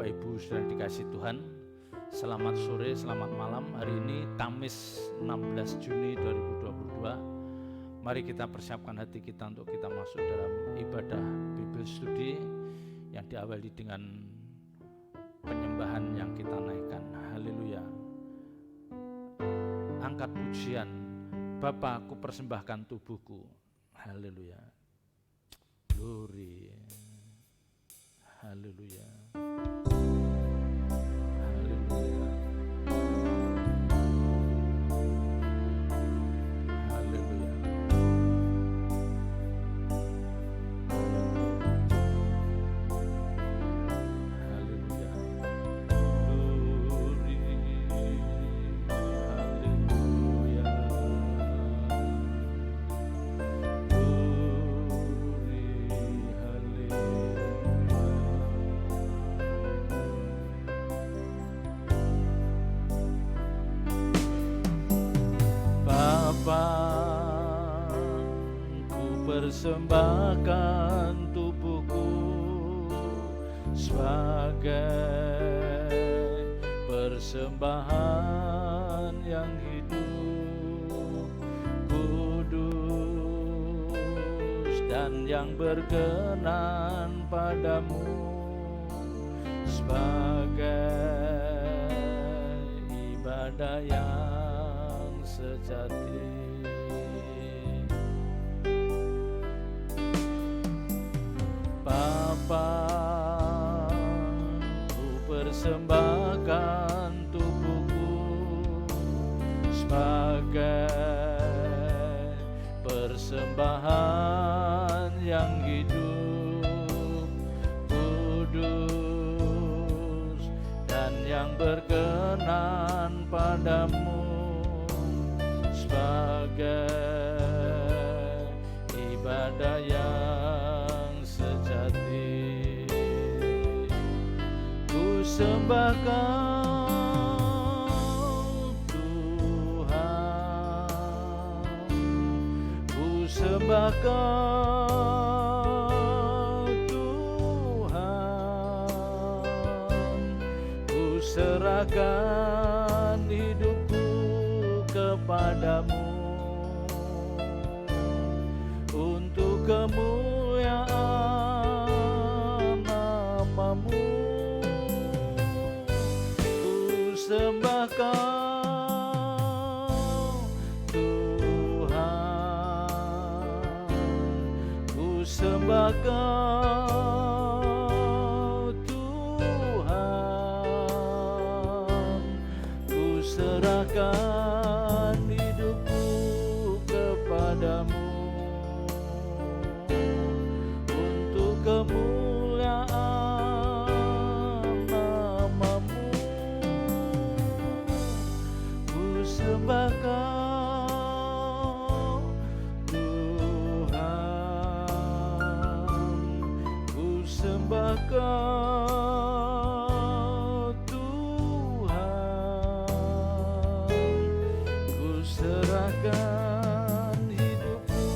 Bapak Ibu sudah dikasih Tuhan, selamat sore, selamat malam. Hari ini Kamis 16 Juni 2022. Mari kita persiapkan hati kita untuk kita masuk dalam ibadah Bible Study yang diawali dengan penyembahan yang kita naikkan. Haleluya. Angkat pujian, Bapa, aku persembahkan tubuhku. Haleluya. Glory. Haleluya. Haleluya. Haleluya. Haleluya. Glory. Haleluya. Bapa, ku persembahkan tubuhku sebagai persembahan yang hidup, kudus dan yang berkenan padamu, sebagai ibadah yang sejati. Bapa, ku persembahkan tubuhku sebagai persembahan yang hidup, kudus dan yang berkenan padamu, sebagai ibadah yang sejati. Ku sembah Kau Tuhan, ku sembah Kau Tuhan, ku serahkan hidupku kepadamu untuk kemuliaan nama-Mu. Ku sembah Kau Tuhan, ku sembah Kau Tuhan, ku serahkan hidupku kepadamu untuk kemuliaan nama-Mu. Ku sembah Kau Tuhan, ku sembah Kau Tuhan, ku serahkan hidupku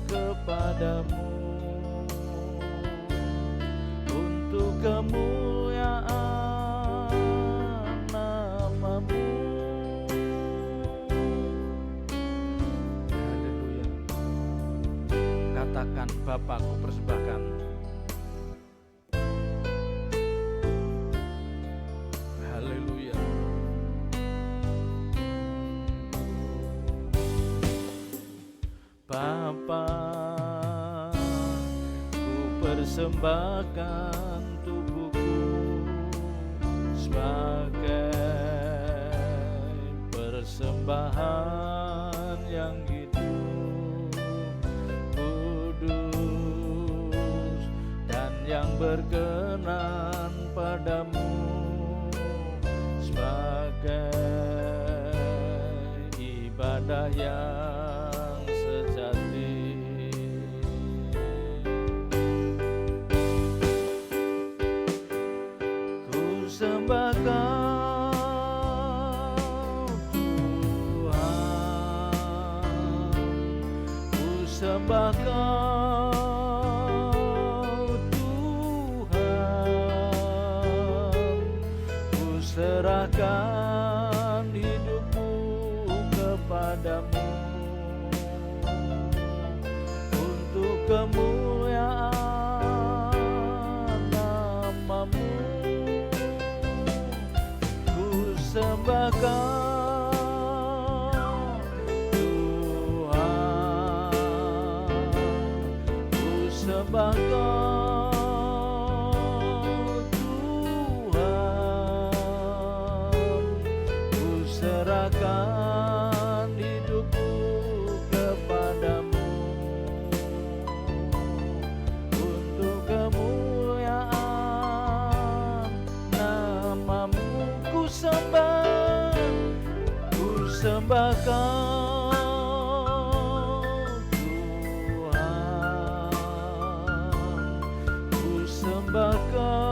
kepadamu untuk kemuliaan nama-Mu. Haleluya. Katakan, Bapa, ku persembahkan. Haleluya. Bapa, ku persembahkan tubuhku sebagai persembahan yang hidup, kudus dan yang berkenan padamu, sebagai ibadah yang sejati. Ku sembah Kau Tuhan, ku sembah Kau Tuhan, serahkan hidupku kepadamu untuk kemuliaan namamu. Ku sembahkan Tuhan, ku sembahkan serahkan hidupku kepadamu untuk kemuliaan namamu. Ku sembahkan Tuhan, ku sembahkan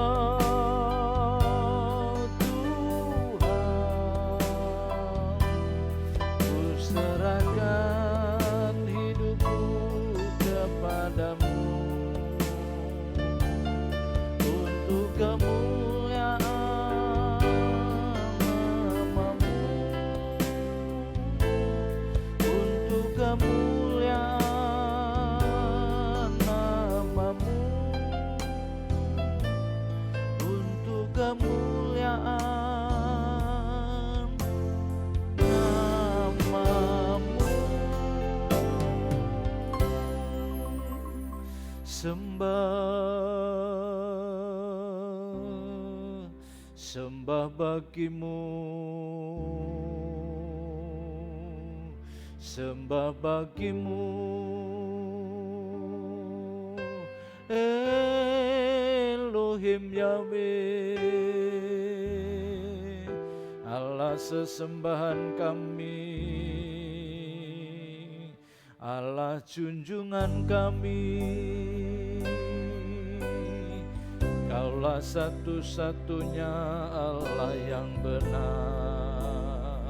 serahkan hidupku kepadamu untuk kemuliaan namamu, untuk kemuliaan namamu, untuk kemuliaan sembah bagimu, sembah bagimu Elohim Yahweh, Allah sesembahan kami, Allah junjungan kami. Kaulah satu-satunya Allah yang benar.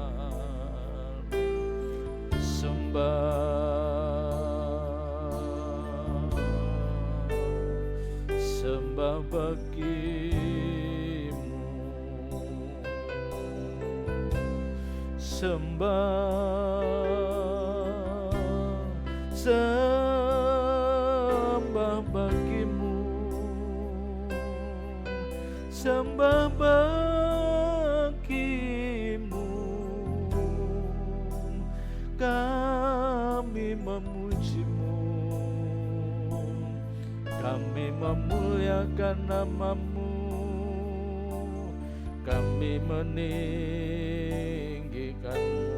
Sembah bagimu, sembah bagimu, sembah bagimu. Kami memujimu, kami memuliakan namamu, kami meninggikanmu.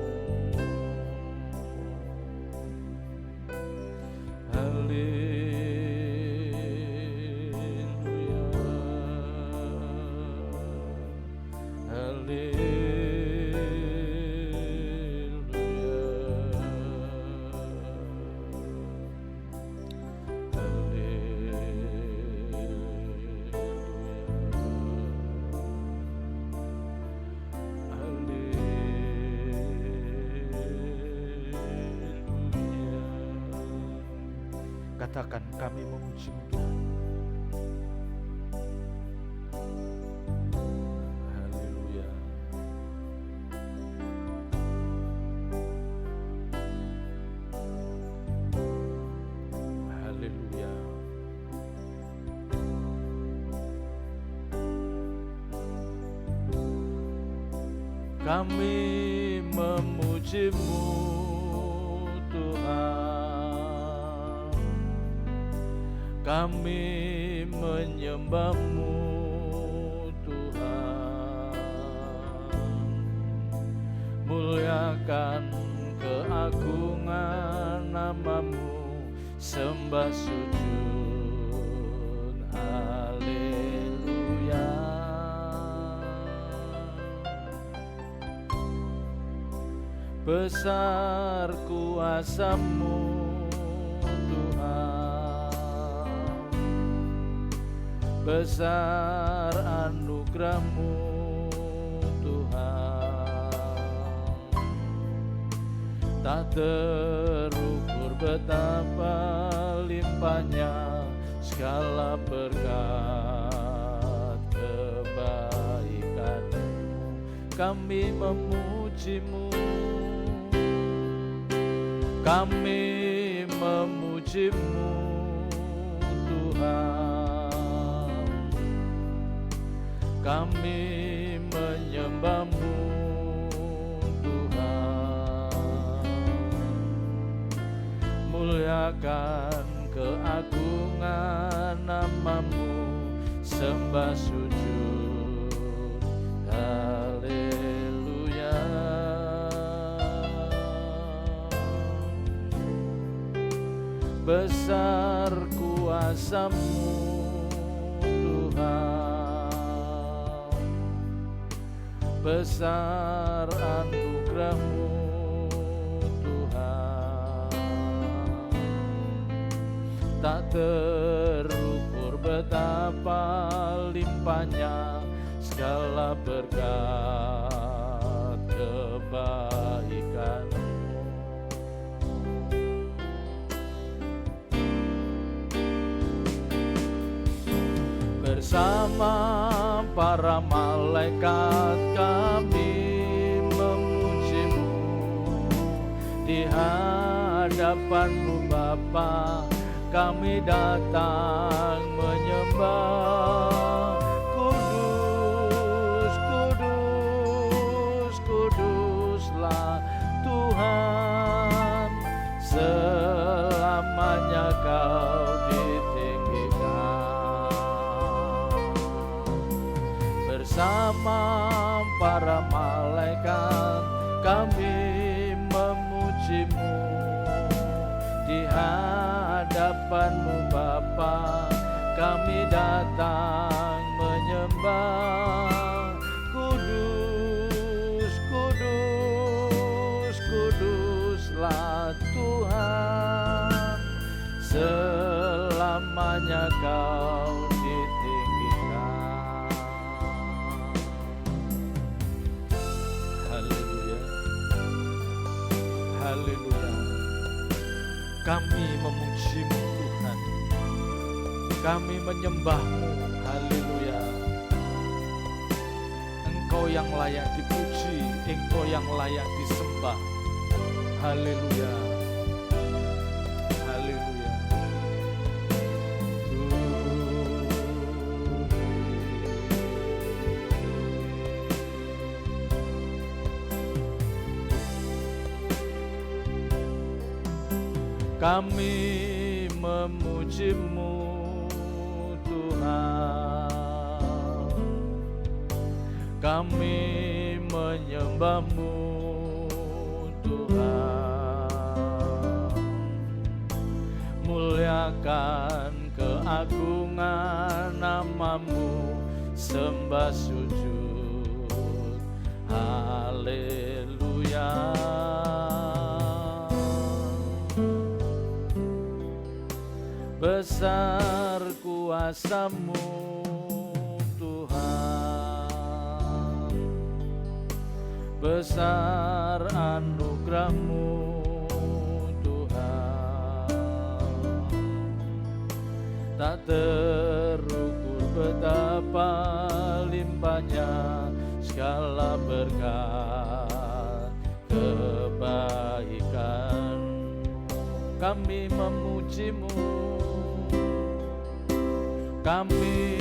Katakan, kami memuji Tuhan. Haleluya. Haleluya. Kami memuji-Mu Tuhan. Kami menyembah-Mu Tuhan, muliakan keagungan nama-Mu, sembah sujud, haleluya. Besar kuasa-Mu besar anugerah-Mu Tuhan, tak terukur betapa limpahnya segala berkat kebaikan-Mu. kami memuji-Mu, kami memuji-Mu Tuhan, kami menyembah-Mu Tuhan, muliakan keagungan nama-Mu, sembah sujud, haleluya. Besar kuasa-Mu Tuhan, besar anugerah-Mu Tuhan, tak terukur betapa limpahnya segala berkat kebaikan-Mu. Bersama para malaikat kami memuji-Mu, di hadapan-Mu Bapa kami datang menyembah. Kudus, kudus, kuduslah Tuhan, selamanya Kau ditinggikan. Bersama para malaikat kami memuji-Mu, di hadapan-Mu Bapa kami datang menyembah. Kudus, kudus, kuduslah Tuhan, selamanya Kau ditinggikan. Haleluya, haleluya. Kami memuji-Mu Tuhan, kami menyembah-Mu, haleluya. Engkau yang layak dipuji, Engkau yang layak disembah, haleluya, haleluya. Kami memuji-Mu Tuhan, kami menyembah-Mu Tuhan, muliakan keagungan nama-Mu, sembah sujud, haleluya. Besar kuasa-Mu Tuhan, besar anugerah-Mu Tuhan, tak terukur betapa limpahnya segala berkat kebaikan. Kami memuji-Mu, kami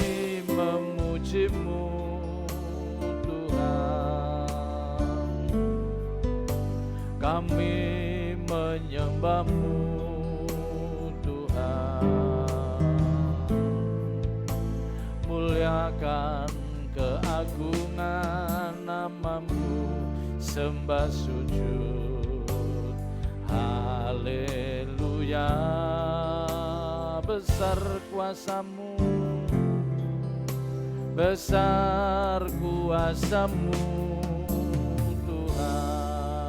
memuji-Mu Tuhan, kami menyembah-Mu Tuhan, muliakan keagungan nama-Mu, sembah sujud, haleluya. Besar kuasa-Mu, besar kuasa-Mu Tuhan,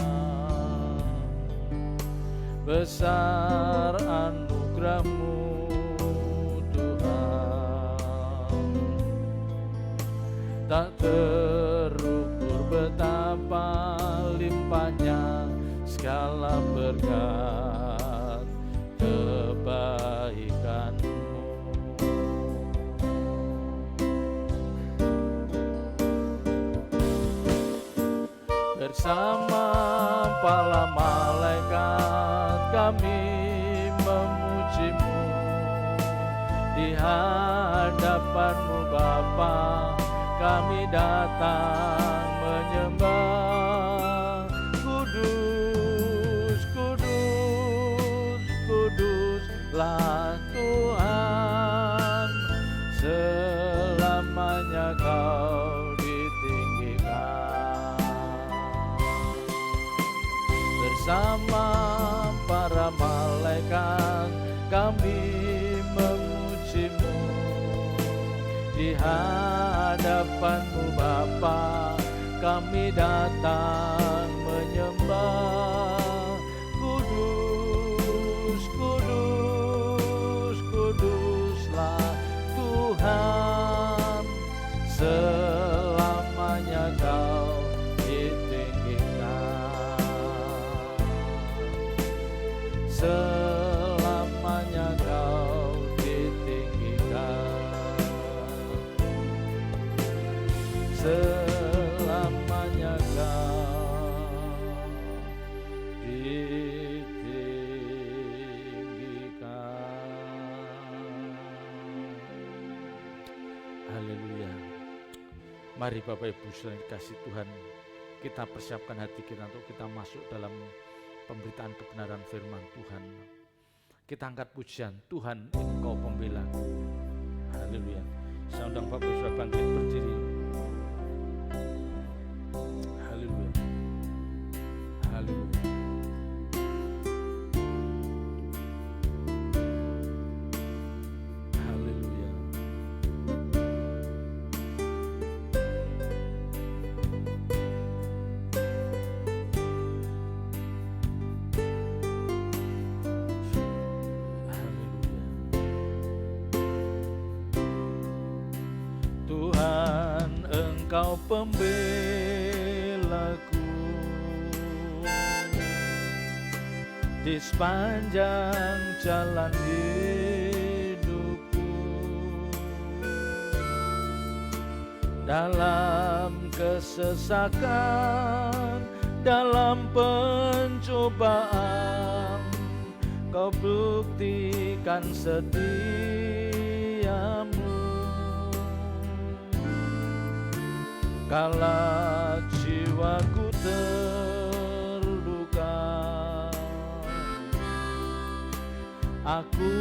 besar anugerah-Mu Tuhan, tak terukur betapa limpahnya segala berkat kebaikan-Mu. bersama para malaikat kami memuji-Mu, di hadapan-Mu Bapa kami datang menyembah. Kudus, kudus, kuduslah Tuhan, selamanya Kau ditinggikan. Bersama para malaikat kami memuji-Mu, di hadapan-Mu Bapa kami datang menyembah. Kudus, kudus, kuduslah Tuhan, selamanya Kau ditinggikan. Selamanya Kau ditinggikan. Selamanya Kau ditinggikan. Haleluya. Mari Bapak Ibu saudara kasih Tuhan, kita persiapkan hati kita untuk kita masuk dalam pemberitaan kebenaran firman Tuhan. Kita angkat pujian, Tuhan Engkau pembela. Haleluya. Saya undang Bapak Ibu saudara bangkit berdiri. Haleluya. Haleluya. Haleluya. Tuhan Engkau pembelaku, di sepanjang jalan hidupku, dalam kesesakan, dalam pencobaan, Kau buktikan setiamu. Kala jiwaku terluka, aku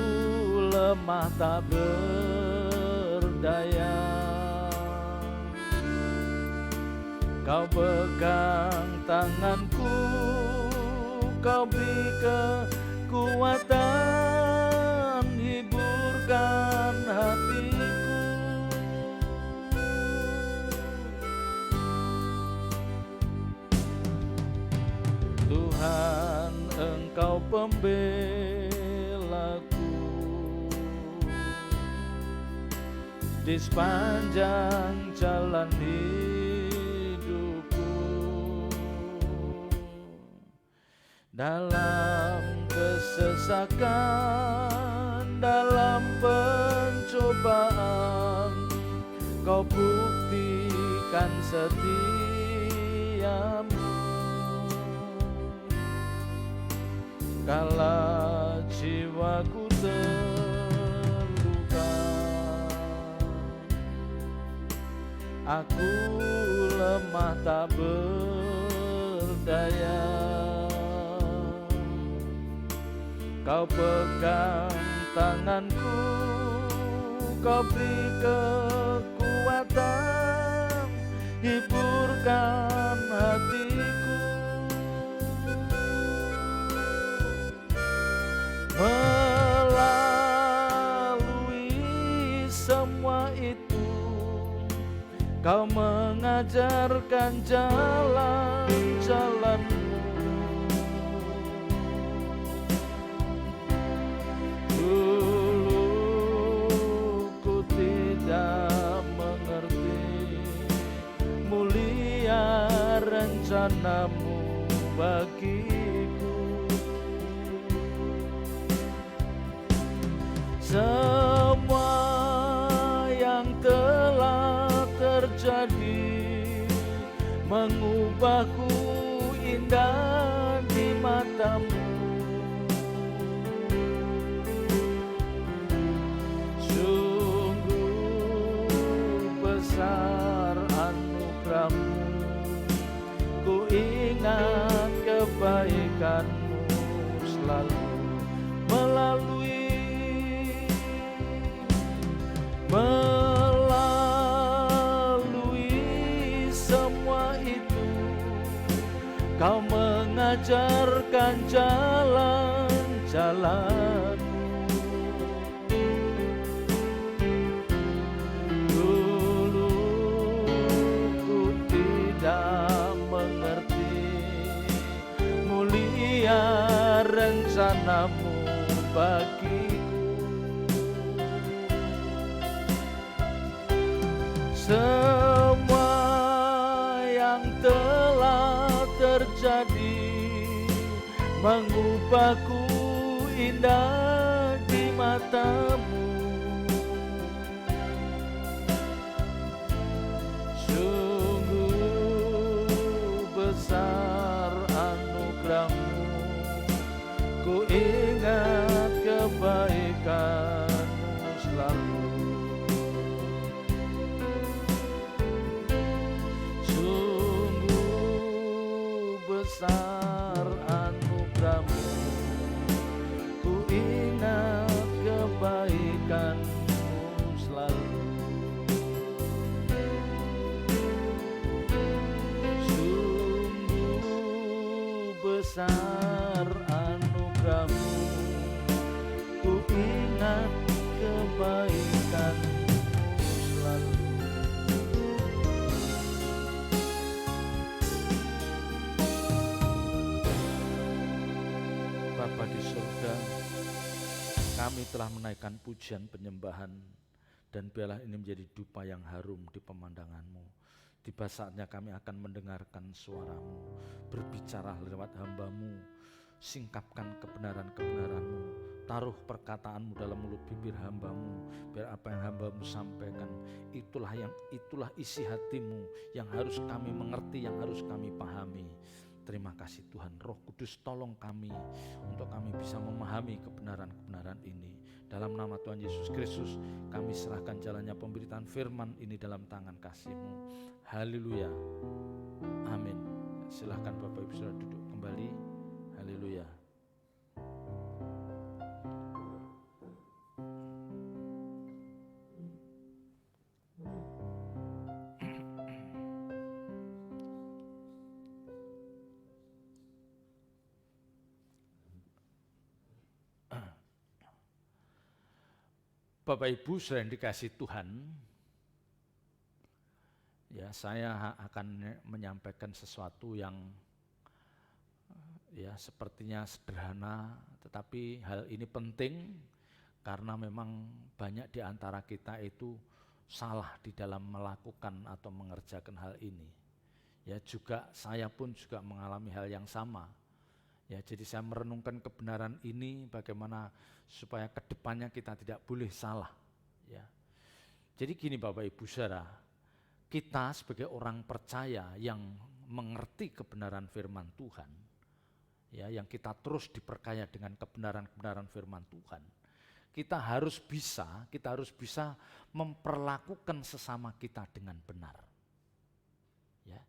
lemah tak berdaya, Kau pegang tanganku, Kau beri kekuatan, hiburkan hatiku. Tuhan Engkau pembelaku, di sepanjang jalan hidupku, dalam kesesakan, dalam pencobaan, Kau buktikan setiamu. Kala jiwaku terluka, aku lemah tak berdaya, Kau pegang tanganku, Kau beri kekuatan, hiburkan hatiku. Melalui semua itu, Kau mengajarkan jalan-jalan-Mu. Dulu ku tidak mengerti mulia rencana-Mu bagiku. Semua yang telah terjadi mengubahku indah di matamu. Sungguh besar anugerahmu, ku ingat kebaikanmu selalu. Melalui semua itu, kau mengajarkan jalan-jalanmu. Dulu ku tidak mengerti mulia rencanamu bagiku. Semua yang telah terjadi mengubahku indah di matamu. Sungguh besar anugerahmu, ku ingat kebaikanmu selalu. Besar anugerahmu, ku ingat kebaikanmu selalu. Sungguh besar anugerahmu, ku ingat kebaikanmu selalu. Bapa di surga, kami telah menaikkan pujian penyembahan, dan biarlah ini menjadi dupa yang harum di pemandangan-Mu. Tiba saatnya kami akan mendengarkan suara-Mu, berbicara lewat hamba-Mu, singkapkan kebenaran-kebenaran-Mu, taruh perkataan-Mu dalam mulut bibir hamba-Mu, biar apa yang hamba-Mu sampaikan, itulah isi hati-Mu yang harus kami mengerti, yang harus kami pahami. Terima kasih Tuhan. Roh Kudus, tolong kami untuk kami bisa memahami kebenaran-kebenaran ini. Dalam nama Tuhan Yesus Kristus, kami serahkan jalannya pemberitaan firman ini dalam tangan kasih-Mu. Haleluya. Amin. Silahkan Bapak Ibu Saudara duduk kembali. Haleluya. Bapak Ibu saudara yang dikasihi Tuhan, ya saya akan menyampaikan sesuatu yang ya sepertinya sederhana, tetapi hal ini penting karena memang banyak di antara kita itu salah di dalam melakukan atau mengerjakan hal ini. Ya juga saya pun juga mengalami hal yang sama. Ya, jadi saya merenungkan kebenaran ini bagaimana supaya kedepannya kita tidak boleh salah. Ya. Jadi gini Bapak Ibu Saudara, kita sebagai orang percaya yang mengerti kebenaran firman Tuhan, ya, yang kita terus diperkaya dengan kebenaran-kebenaran firman Tuhan, kita harus bisa memperlakukan sesama kita dengan benar. Ya.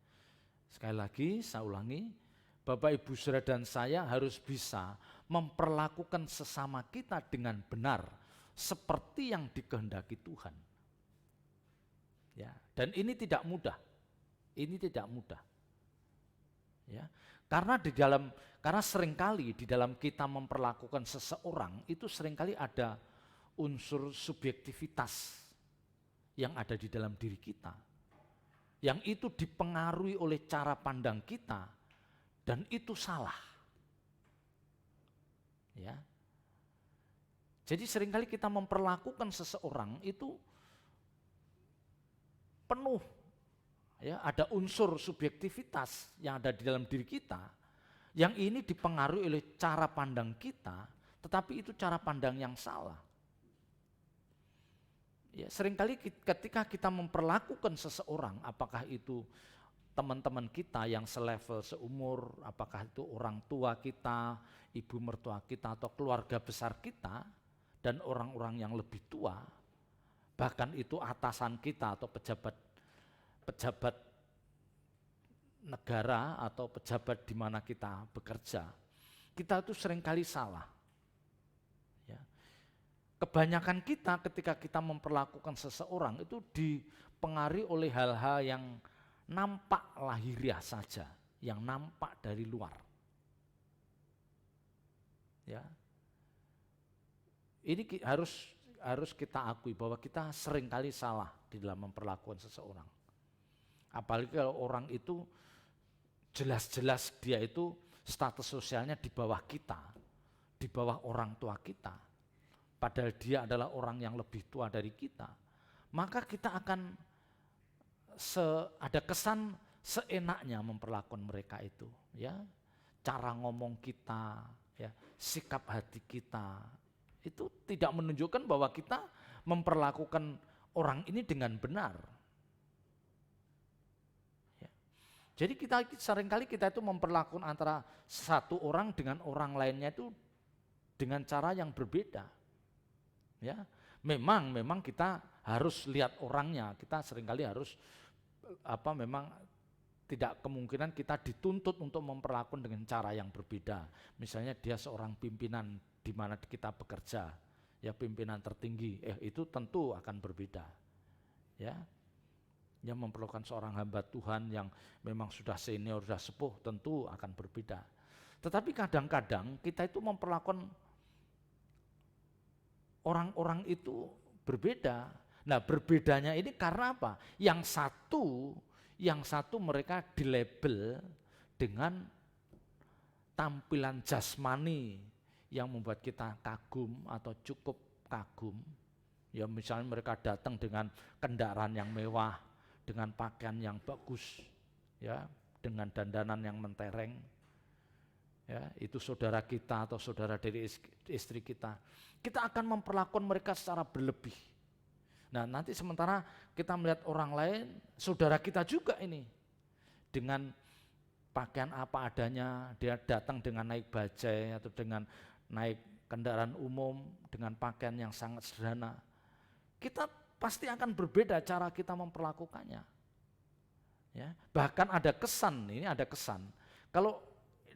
Sekali lagi saya ulangi, Bapak Ibu Saudara dan saya harus bisa memperlakukan sesama kita dengan benar seperti yang dikehendaki Tuhan. Ya, dan ini tidak mudah. Ini tidak mudah. Ya, karena seringkali di dalam kita memperlakukan seseorang itu seringkali ada unsur subjektivitas yang ada di dalam diri kita. Yang itu dipengaruhi oleh cara pandang kita. Dan itu salah. Ya. Jadi seringkali kita memperlakukan seseorang itu penuh, ya, ada unsur subjektivitas yang ada di dalam diri kita, yang ini dipengaruhi oleh cara pandang kita, tetapi itu cara pandang yang salah. Ya, seringkali ketika kita memperlakukan seseorang, apakah itu teman-teman kita yang selevel, seumur, apakah itu orang tua kita, ibu mertua kita, atau keluarga besar kita, dan orang-orang yang lebih tua, bahkan itu atasan kita atau pejabat negara atau pejabat di mana kita bekerja, kita itu seringkali salah. Ya. Kebanyakan kita ketika kita memperlakukan seseorang itu dipengaruhi oleh hal-hal yang nampak lahiriah saja, yang nampak dari luar. Ya. Ini harus kita akui bahwa kita seringkali salah di dalam memperlakukan seseorang. Apalagi kalau orang itu jelas-jelas dia itu status sosialnya di bawah kita, di bawah orang tua kita. Padahal dia adalah orang yang lebih tua dari kita. Maka kita akan ada kesan seenaknya memperlakukan mereka itu, ya. Cara ngomong kita, ya, sikap hati kita itu tidak menunjukkan bahwa kita memperlakukan orang ini dengan benar. Ya. Jadi seringkali kita itu memperlakukan antara satu orang dengan orang lainnya itu dengan cara yang berbeda. Ya, memang kita harus lihat orangnya, kita seringkali harus memang tidak kemungkinan kita dituntut untuk memperlakukan dengan cara yang berbeda. Misalnya dia seorang pimpinan di mana kita bekerja, ya pimpinan tertinggi, itu tentu akan berbeda. Ya, yang memperlakukan seorang hamba Tuhan yang memang sudah senior, sudah sepuh, tentu akan berbeda. Tetapi kadang-kadang kita itu memperlakukan orang-orang itu berbeda. Nah, berbedanya ini karena apa? Yang satu mereka dilabel dengan tampilan jasmani yang membuat kita kagum atau cukup kagum. Ya, misalnya mereka datang dengan kendaraan yang mewah, dengan pakaian yang bagus, ya, dengan dandanan yang mentereng. Ya, itu saudara kita atau saudara dari istri kita. Kita akan memperlakukan mereka secara berlebih. Nah, nanti sementara kita melihat orang lain, saudara kita juga ini, dengan pakaian apa adanya, dia datang dengan naik bajai atau dengan naik kendaraan umum, dengan pakaian yang sangat sederhana. Kita pasti akan berbeda cara kita memperlakukannya. Ya, bahkan ada kesan, kalau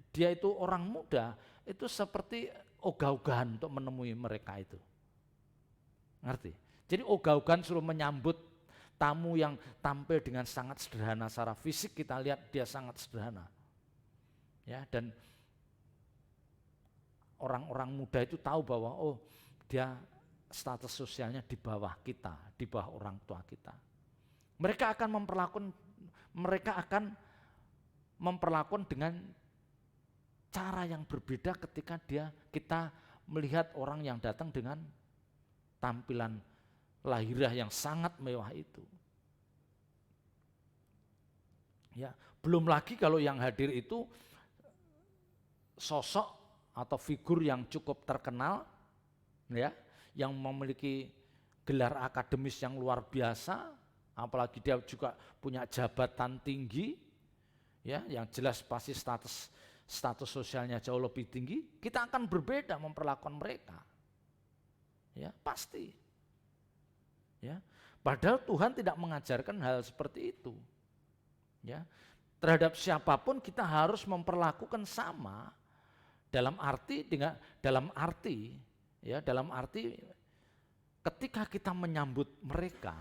dia itu orang muda, itu seperti ogah-ogahan untuk menemui mereka itu. Ngerti? Jadi ogah-ogahan suruh menyambut tamu yang tampil dengan sangat sederhana secara fisik, kita lihat dia sangat sederhana. Ya, dan orang-orang muda itu tahu bahwa dia status sosialnya di bawah kita, di bawah orang tua kita. Mereka akan memperlakukan dengan cara yang berbeda ketika kita melihat orang yang datang dengan tampilan lahiriah yang sangat mewah itu. Ya, belum lagi kalau yang hadir itu sosok atau figur yang cukup terkenal, ya, yang memiliki gelar akademis yang luar biasa, apalagi dia juga punya jabatan tinggi, ya, yang jelas pasti status sosialnya jauh lebih tinggi. Kita akan berbeda memperlakukan mereka, ya, pasti. Ya, padahal Tuhan tidak mengajarkan hal seperti itu. Ya, terhadap siapapun kita harus memperlakukan sama, dalam arti ketika kita menyambut mereka,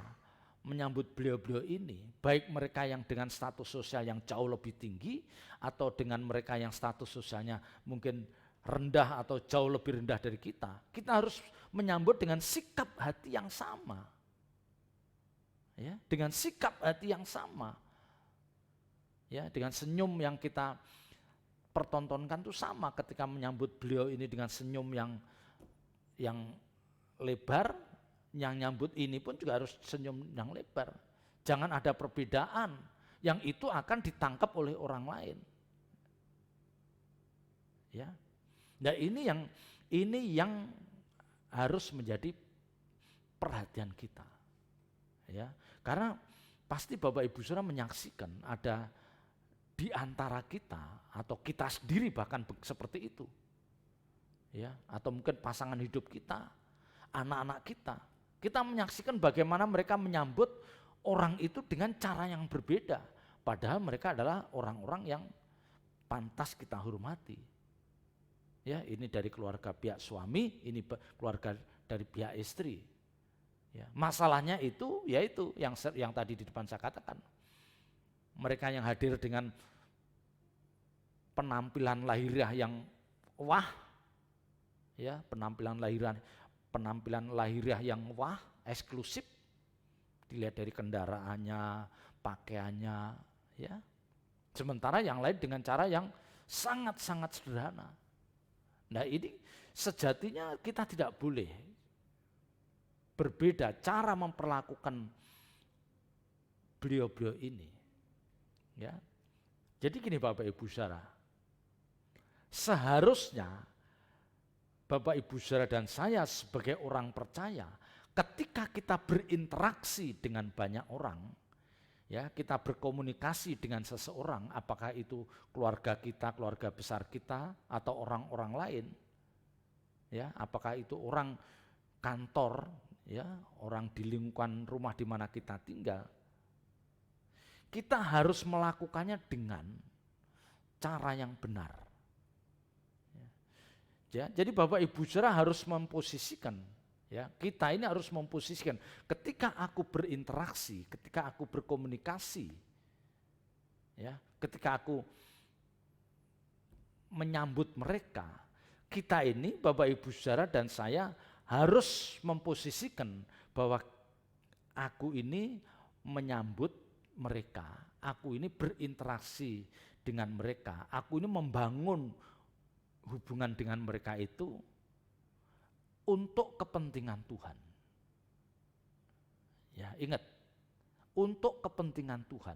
menyambut beliau-beliau ini, baik mereka yang dengan status sosial yang jauh lebih tinggi atau dengan mereka yang status sosialnya mungkin rendah atau jauh lebih rendah dari kita harus menyambut dengan sikap hati yang sama. Ya, dengan sikap hati yang sama, ya, dengan senyum yang kita pertontonkan itu sama ketika menyambut beliau ini dengan senyum yang lebar, yang nyambut ini pun juga harus senyum yang lebar. Jangan ada perbedaan yang itu akan ditangkap oleh orang lain. Ya, nah ini yang harus menjadi perhatian kita. Ya, karena pasti Bapak Ibu Saudara menyaksikan ada di antara kita atau kita sendiri bahkan seperti itu. Ya, atau mungkin pasangan hidup kita, anak-anak kita. Kita menyaksikan bagaimana mereka menyambut orang itu dengan cara yang berbeda. Padahal mereka adalah orang-orang yang pantas kita hormati. Ya, ini dari keluarga pihak suami, ini keluarga dari pihak istri. Ya, masalahnya itu yaitu yang tadi di depan saya katakan. Mereka yang hadir dengan penampilan lahiriah yang wah, ya, penampilan lahiriah yang wah, eksklusif, dilihat dari kendaraannya, pakaiannya, ya. Sementara yang lain dengan cara yang sangat-sangat sederhana. Nah, ini sejatinya kita tidak boleh berbeda cara memperlakukan beliau-beliau ini. Ya. Jadi gini Bapak Ibu Saudara, seharusnya Bapak Ibu Saudara dan saya sebagai orang percaya, ketika kita berinteraksi dengan banyak orang, ya, kita berkomunikasi dengan seseorang, apakah itu keluarga kita, keluarga besar kita, atau orang-orang lain, ya, apakah itu orang kantor, ya, orang di lingkungan rumah di mana kita tinggal, kita harus melakukannya dengan cara yang benar. Ya, jadi Bapak Ibu Saudara harus memposisikan, ya, kita ini harus memposisikan ketika aku berinteraksi, ketika aku berkomunikasi, ya, ketika aku menyambut mereka, kita ini Bapak Ibu Saudara dan saya harus memposisikan bahwa aku ini menyambut mereka, aku ini berinteraksi dengan mereka, aku ini membangun hubungan dengan mereka itu untuk kepentingan Tuhan. Ya, ingat, untuk kepentingan Tuhan.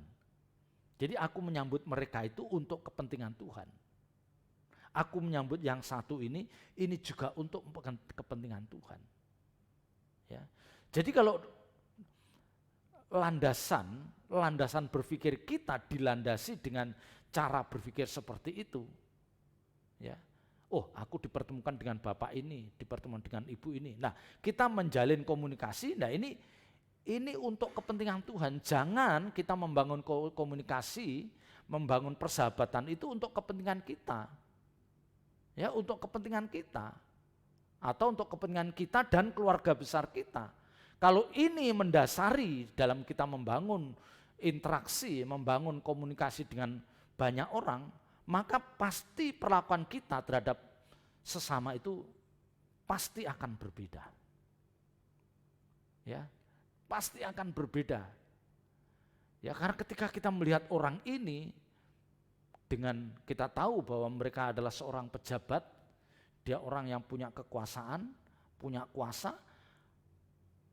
Jadi aku menyambut mereka itu untuk kepentingan Tuhan. Aku menyambut yang satu ini juga untuk kepentingan Tuhan. Ya. Jadi kalau landasan berpikir kita dilandasi dengan cara berpikir seperti itu, ya, oh aku dipertemukan dengan bapak ini, dipertemukan dengan ibu ini. Nah, kita menjalin komunikasi, nah ini untuk kepentingan Tuhan. Jangan kita membangun komunikasi, membangun persahabatan itu untuk kepentingan kita. Ya, untuk kepentingan kita. Atau untuk kepentingan kita dan keluarga besar kita. Kalau ini mendasari dalam kita membangun interaksi, membangun komunikasi dengan banyak orang, maka pasti perlakuan kita terhadap sesama itu pasti akan berbeda. Ya, pasti akan berbeda. Ya, karena ketika kita melihat orang ini, dengan kita tahu bahwa mereka adalah seorang pejabat, dia orang yang punya kekuasaan, punya kuasa,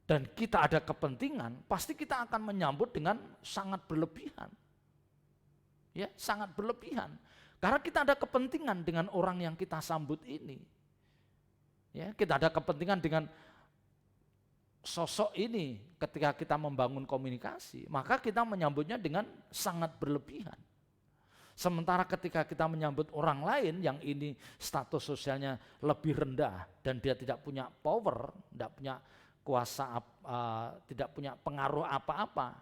dan kita ada kepentingan, pasti kita akan menyambut dengan sangat berlebihan. Ya, sangat berlebihan. Karena kita ada kepentingan dengan orang yang kita sambut ini. Ya, kita ada kepentingan dengan sosok ini ketika kita membangun komunikasi, maka kita menyambutnya dengan sangat berlebihan. Sementara ketika kita menyambut orang lain yang ini status sosialnya lebih rendah dan dia tidak punya power, tidak punya kuasa, tidak punya pengaruh apa-apa,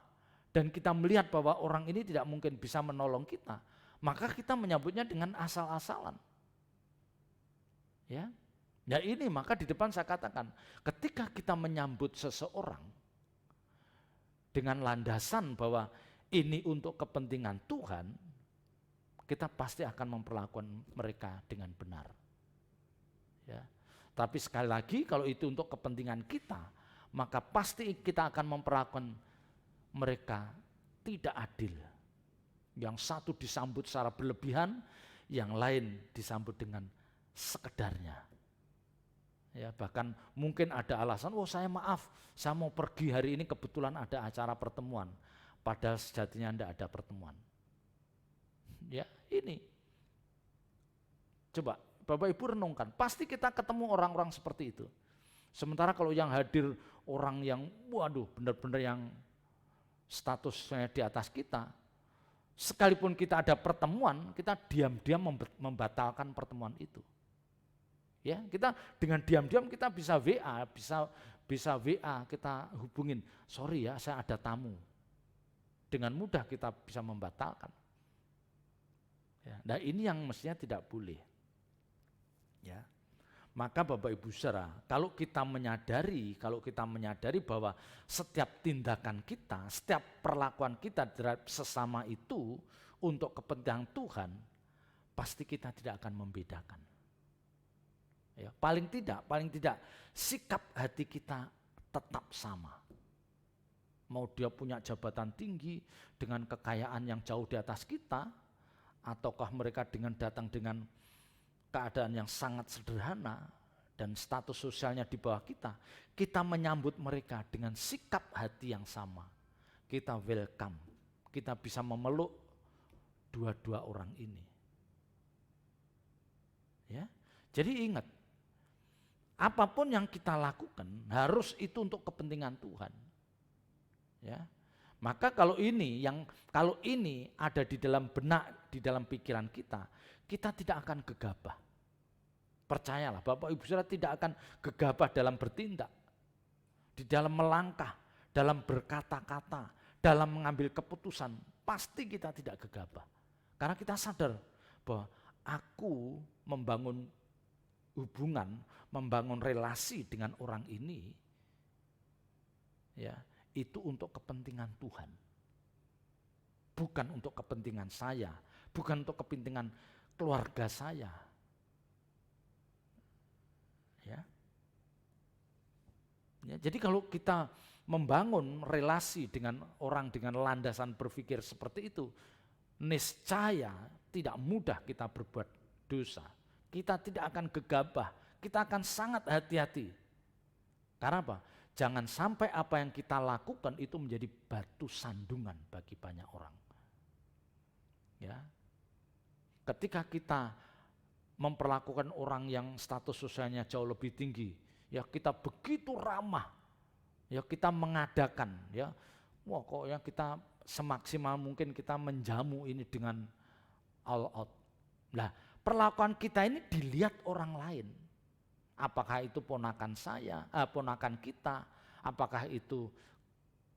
dan kita melihat bahwa orang ini tidak mungkin bisa menolong kita, maka kita menyambutnya dengan asal-asalan. Ya, ya ini maka di depan saya katakan, ketika kita menyambut seseorang dengan landasan bahwa ini untuk kepentingan Tuhan, kita pasti akan memperlakukan mereka dengan benar. Ya. Tapi sekali lagi kalau itu untuk kepentingan kita, maka pasti kita akan memperlakukan mereka tidak adil. Yang satu disambut secara berlebihan, yang lain disambut dengan sekedarnya. Ya, bahkan mungkin ada alasan, oh saya maaf, saya mau pergi hari ini kebetulan ada acara pertemuan. Padahal sejatinya tidak ada pertemuan. Ya, ini. Coba Bapak Ibu renungkan, pasti kita ketemu orang-orang seperti itu. Sementara kalau yang hadir orang yang waduh benar-benar yang statusnya di atas kita, Sekalipun kita ada pertemuan, kita diam-diam membatalkan pertemuan itu. Ya, kita dengan diam-diam kita bisa WA, bisa WA kita hubungin, sorry ya saya ada tamu. Dengan mudah kita bisa membatalkan. Ya, nah ini yang mestinya tidak boleh. Ya. Maka Bapak Ibu Saudara, kalau kita menyadari bahwa setiap tindakan kita, setiap perlakuan kita terhadap sesama itu untuk kepentingan Tuhan, pasti kita tidak akan membedakan. Ya, paling tidak sikap hati kita tetap sama. Mau dia punya jabatan tinggi dengan kekayaan yang jauh di atas kita, ataukah mereka datang dengan keadaan yang sangat sederhana dan status sosialnya di bawah kita menyambut mereka dengan sikap hati yang sama. Kita welcome, kita bisa memeluk dua-dua orang ini. Ya, jadi ingat, apapun yang kita lakukan harus itu untuk kepentingan Tuhan. Ya. Maka kalau ini ada di dalam benak, di dalam pikiran kita tidak akan gegabah. Percayalah, Bapak Ibu Saudara tidak akan gegabah dalam bertindak, di dalam melangkah, dalam berkata-kata, dalam mengambil keputusan, pasti kita tidak gegabah. Karena kita sadar bahwa aku membangun hubungan, membangun relasi dengan orang ini, ya, itu untuk kepentingan Tuhan. Bukan untuk kepentingan saya, bukan untuk kepentingan keluarga saya. Ya. Ya, jadi kalau kita membangun relasi dengan orang dengan landasan berpikir seperti itu, niscaya tidak mudah kita berbuat dosa. Kita tidak akan gegabah, kita akan sangat hati-hati. Karena apa? Jangan sampai apa yang kita lakukan itu menjadi batu sandungan bagi banyak orang. Ya. Ketika kita memperlakukan orang yang status sosialnya jauh lebih tinggi, ya kita begitu ramah, ya kita mengadakan, ya, wah kok ya kita semaksimal mungkin kita menjamu ini dengan all out. Nah, perlakuan kita ini dilihat orang lain. Apakah itu ponakan saya, ponakan kita, apakah itu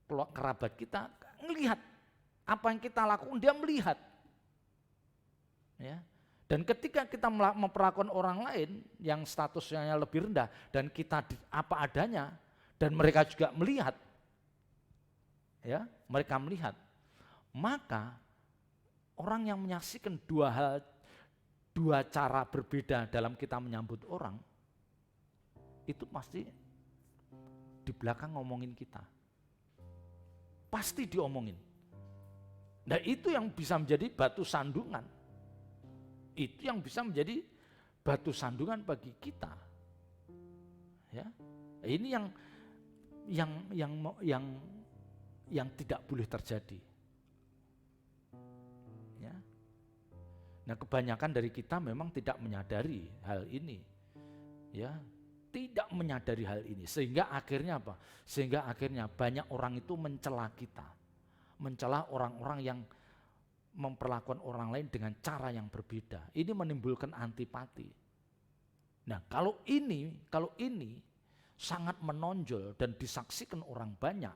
kerabat kita, melihat apa yang kita lakukan, dia melihat. Ya. Dan ketika kita memperlakukan orang lain yang statusnya lebih rendah dan kita apa adanya dan mereka juga melihat, ya, mereka melihat, maka orang yang menyaksikan dua cara berbeda dalam kita menyambut orang, itu pasti di belakang ngomongin kita. Pasti diomongin. Nah itu yang bisa menjadi batu sandungan. Itu yang bisa menjadi batu sandungan bagi kita. Ya. Ini yang tidak boleh terjadi. Ya. Nah, kebanyakan dari kita memang tidak menyadari hal ini. Ya. Tidak menyadari hal ini, sehingga akhirnya apa? Sehingga akhirnya banyak orang itu mencela kita, mencela orang-orang yang memperlakukan orang lain dengan cara yang berbeda. Ini menimbulkan antipati. Nah, kalau ini sangat menonjol dan disaksikan orang banyak,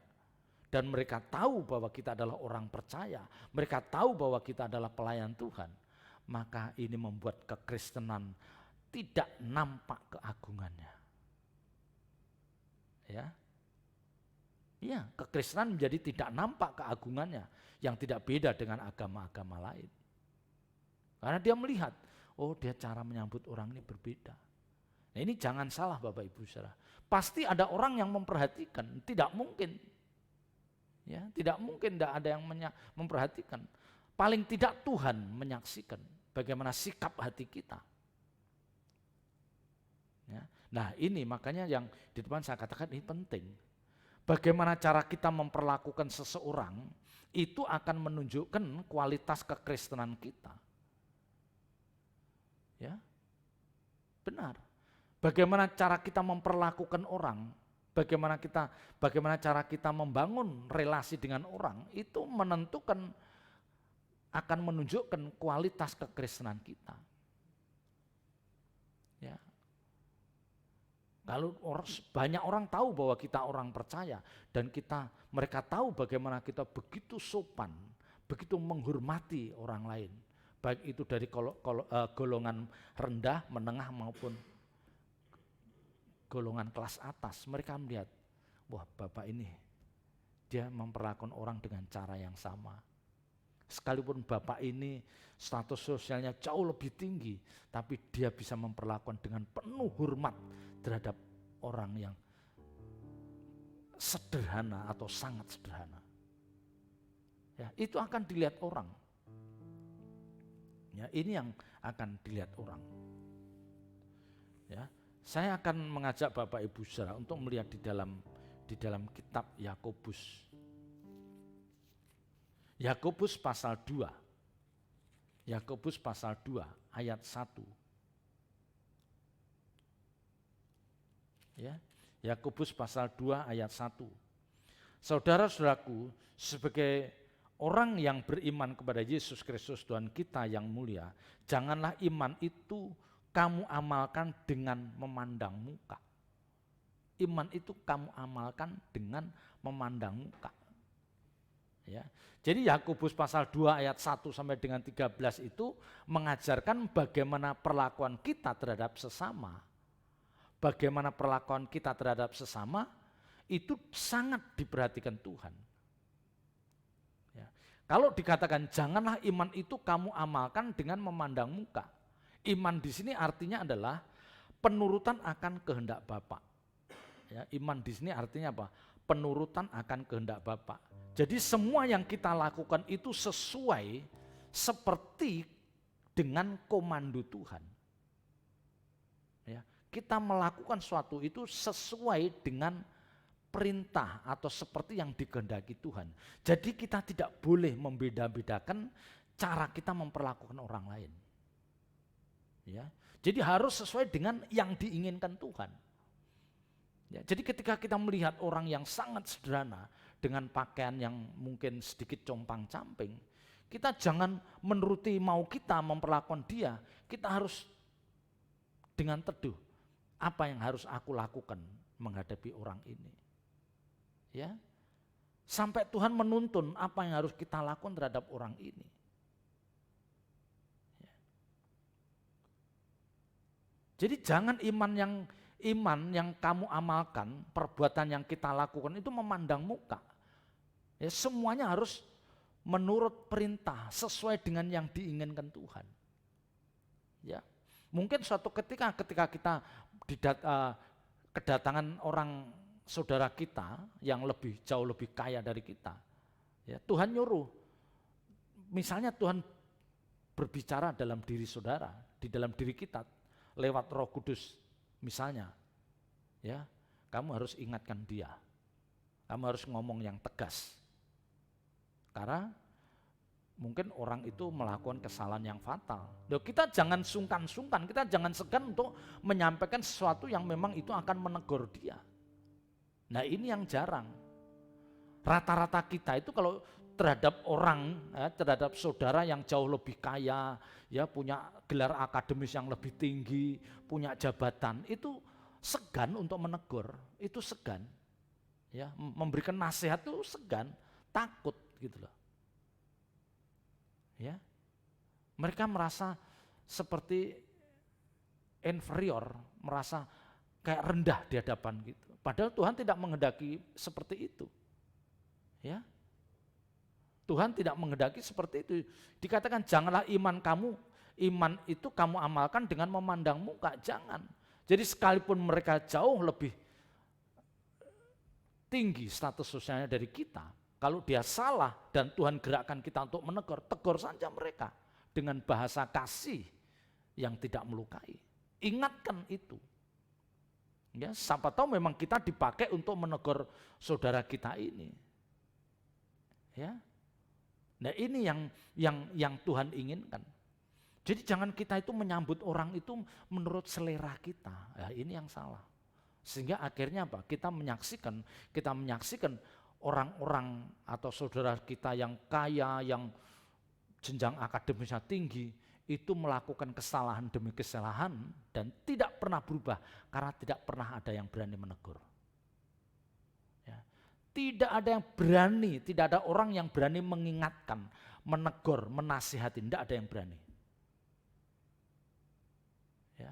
dan mereka tahu bahwa kita adalah orang percaya, mereka tahu bahwa kita adalah pelayan Tuhan, maka ini membuat kekristenan tidak nampak keagungannya. Ya, kekristenan menjadi tidak nampak keagungannya, yang tidak beda dengan agama-agama lain. Karena dia melihat, oh dia cara menyambut orang ini berbeda. Nah ini jangan salah Bapak Ibu Saudara. Pasti ada orang yang memperhatikan, tidak mungkin. Ya, tidak mungkin tidak ada yang memperhatikan. Paling tidak Tuhan menyaksikan bagaimana sikap hati kita. Ya. Nah ini makanya yang di depan saya katakan ini penting. Bagaimana cara kita memperlakukan seseorang itu akan menunjukkan kualitas kekristenan kita. Ya, benar. Bagaimana cara kita memperlakukan orang, bagaimana cara kita membangun relasi dengan orang itu menentukan akan menunjukkan kualitas kekristenan kita. Ya. Kalau banyak orang tahu bahwa kita orang percaya dan mereka tahu bagaimana kita begitu sopan, begitu menghormati orang lain, baik itu dari golongan rendah, menengah maupun golongan kelas atas. Mereka melihat, wah Bapak ini dia memperlakukan orang dengan cara yang sama. Sekalipun Bapak ini status sosialnya jauh lebih tinggi, tapi dia bisa memperlakukan dengan penuh hormat terhadap orang yang sederhana atau sangat sederhana. Ya, itu akan dilihat orang. Ya, ini yang akan dilihat orang. Ya, saya akan mengajak Bapak Ibu Saudara untuk melihat di dalam kitab Yakobus. Yakobus pasal 2. Yakobus pasal 2 ayat 1. Ya, Yakobus pasal 2 ayat 1. Saudara-saudaraku, sebagai orang yang beriman kepada Yesus Kristus Tuhan kita yang mulia, janganlah iman itu kamu amalkan dengan memandang muka. Iman itu kamu amalkan dengan memandang muka. Ya. Jadi Yakobus pasal 2 ayat 1 sampai dengan 13 itu mengajarkan bagaimana perlakuan kita terhadap sesama. Bagaimana perlakuan kita terhadap sesama itu sangat diperhatikan Tuhan. Ya. Kalau dikatakan janganlah iman itu kamu amalkan dengan memandang muka. Iman di sini artinya adalah penurutan akan kehendak Bapa. Ya, iman di sini artinya apa? Penurutan akan kehendak Bapa. Jadi semua yang kita lakukan itu sesuai seperti dengan komando Tuhan. Ya, kita melakukan suatu itu sesuai dengan perintah atau seperti yang dikehendaki Tuhan. Jadi kita tidak boleh membeda-bedakan cara kita memperlakukan orang lain. Ya, jadi harus sesuai dengan yang diinginkan Tuhan. Ya, jadi ketika kita melihat orang yang sangat sederhana dengan pakaian yang mungkin sedikit compang-camping, kita jangan menuruti mau kita memperlakukan dia. Kita harus dengan teduh, apa yang harus aku lakukan menghadapi orang ini. Ya, sampai Tuhan menuntun apa yang harus kita lakukan terhadap orang ini. Ya. Jadi jangan iman yang kamu amalkan, perbuatan yang kita lakukan itu memandang muka. Ya, semuanya harus menurut perintah, sesuai dengan yang diinginkan Tuhan. Ya, mungkin suatu ketika kita kedatangan orang saudara kita yang jauh lebih kaya dari kita, ya, Tuhan nyuruh, misalnya Tuhan berbicara dalam diri saudara, di dalam diri kita lewat Roh Kudus, misalnya, ya, kamu harus ingatkan dia, kamu harus ngomong yang tegas. Karena mungkin orang itu melakukan kesalahan yang fatal. Loh, kita jangan sungkan-sungkan, kita jangan segan untuk menyampaikan sesuatu yang memang itu akan menegur dia. Nah, ini yang jarang. Rata-rata kita itu kalau terhadap orang, ya, terhadap saudara yang jauh lebih kaya, ya, punya gelar akademis yang lebih tinggi, punya jabatan, itu segan untuk menegur, itu segan. Ya, memberikan nasihat itu segan, takut gitu loh. Ya. Mereka merasa seperti inferior, merasa kayak rendah di hadapan gitu. Padahal Tuhan tidak menghendaki seperti itu. Ya. Tuhan tidak menghendaki seperti itu. Dikatakan janganlah iman itu kamu amalkan dengan memandang muka, jangan. Jadi sekalipun mereka jauh lebih tinggi status sosialnya dari kita, kalau dia salah dan Tuhan gerakkan kita untuk menegur, tegur saja mereka dengan bahasa kasih yang tidak melukai. Ingatkan itu. Ya, siapa tahu memang kita dipakai untuk menegur saudara kita ini. Ya. Nah, ini yang Tuhan inginkan. Jadi jangan kita itu menyambut orang itu menurut selera kita. Ya, ini yang salah. Sehingga akhirnya apa? Kita menyaksikan orang-orang atau saudara kita yang kaya, yang jenjang akademisnya tinggi, itu melakukan kesalahan demi kesalahan dan tidak pernah berubah karena tidak pernah ada yang berani menegur. Ya. Tidak ada yang berani, tidak ada orang yang berani mengingatkan, menegur, menasihati, tidak ada yang berani. Ya.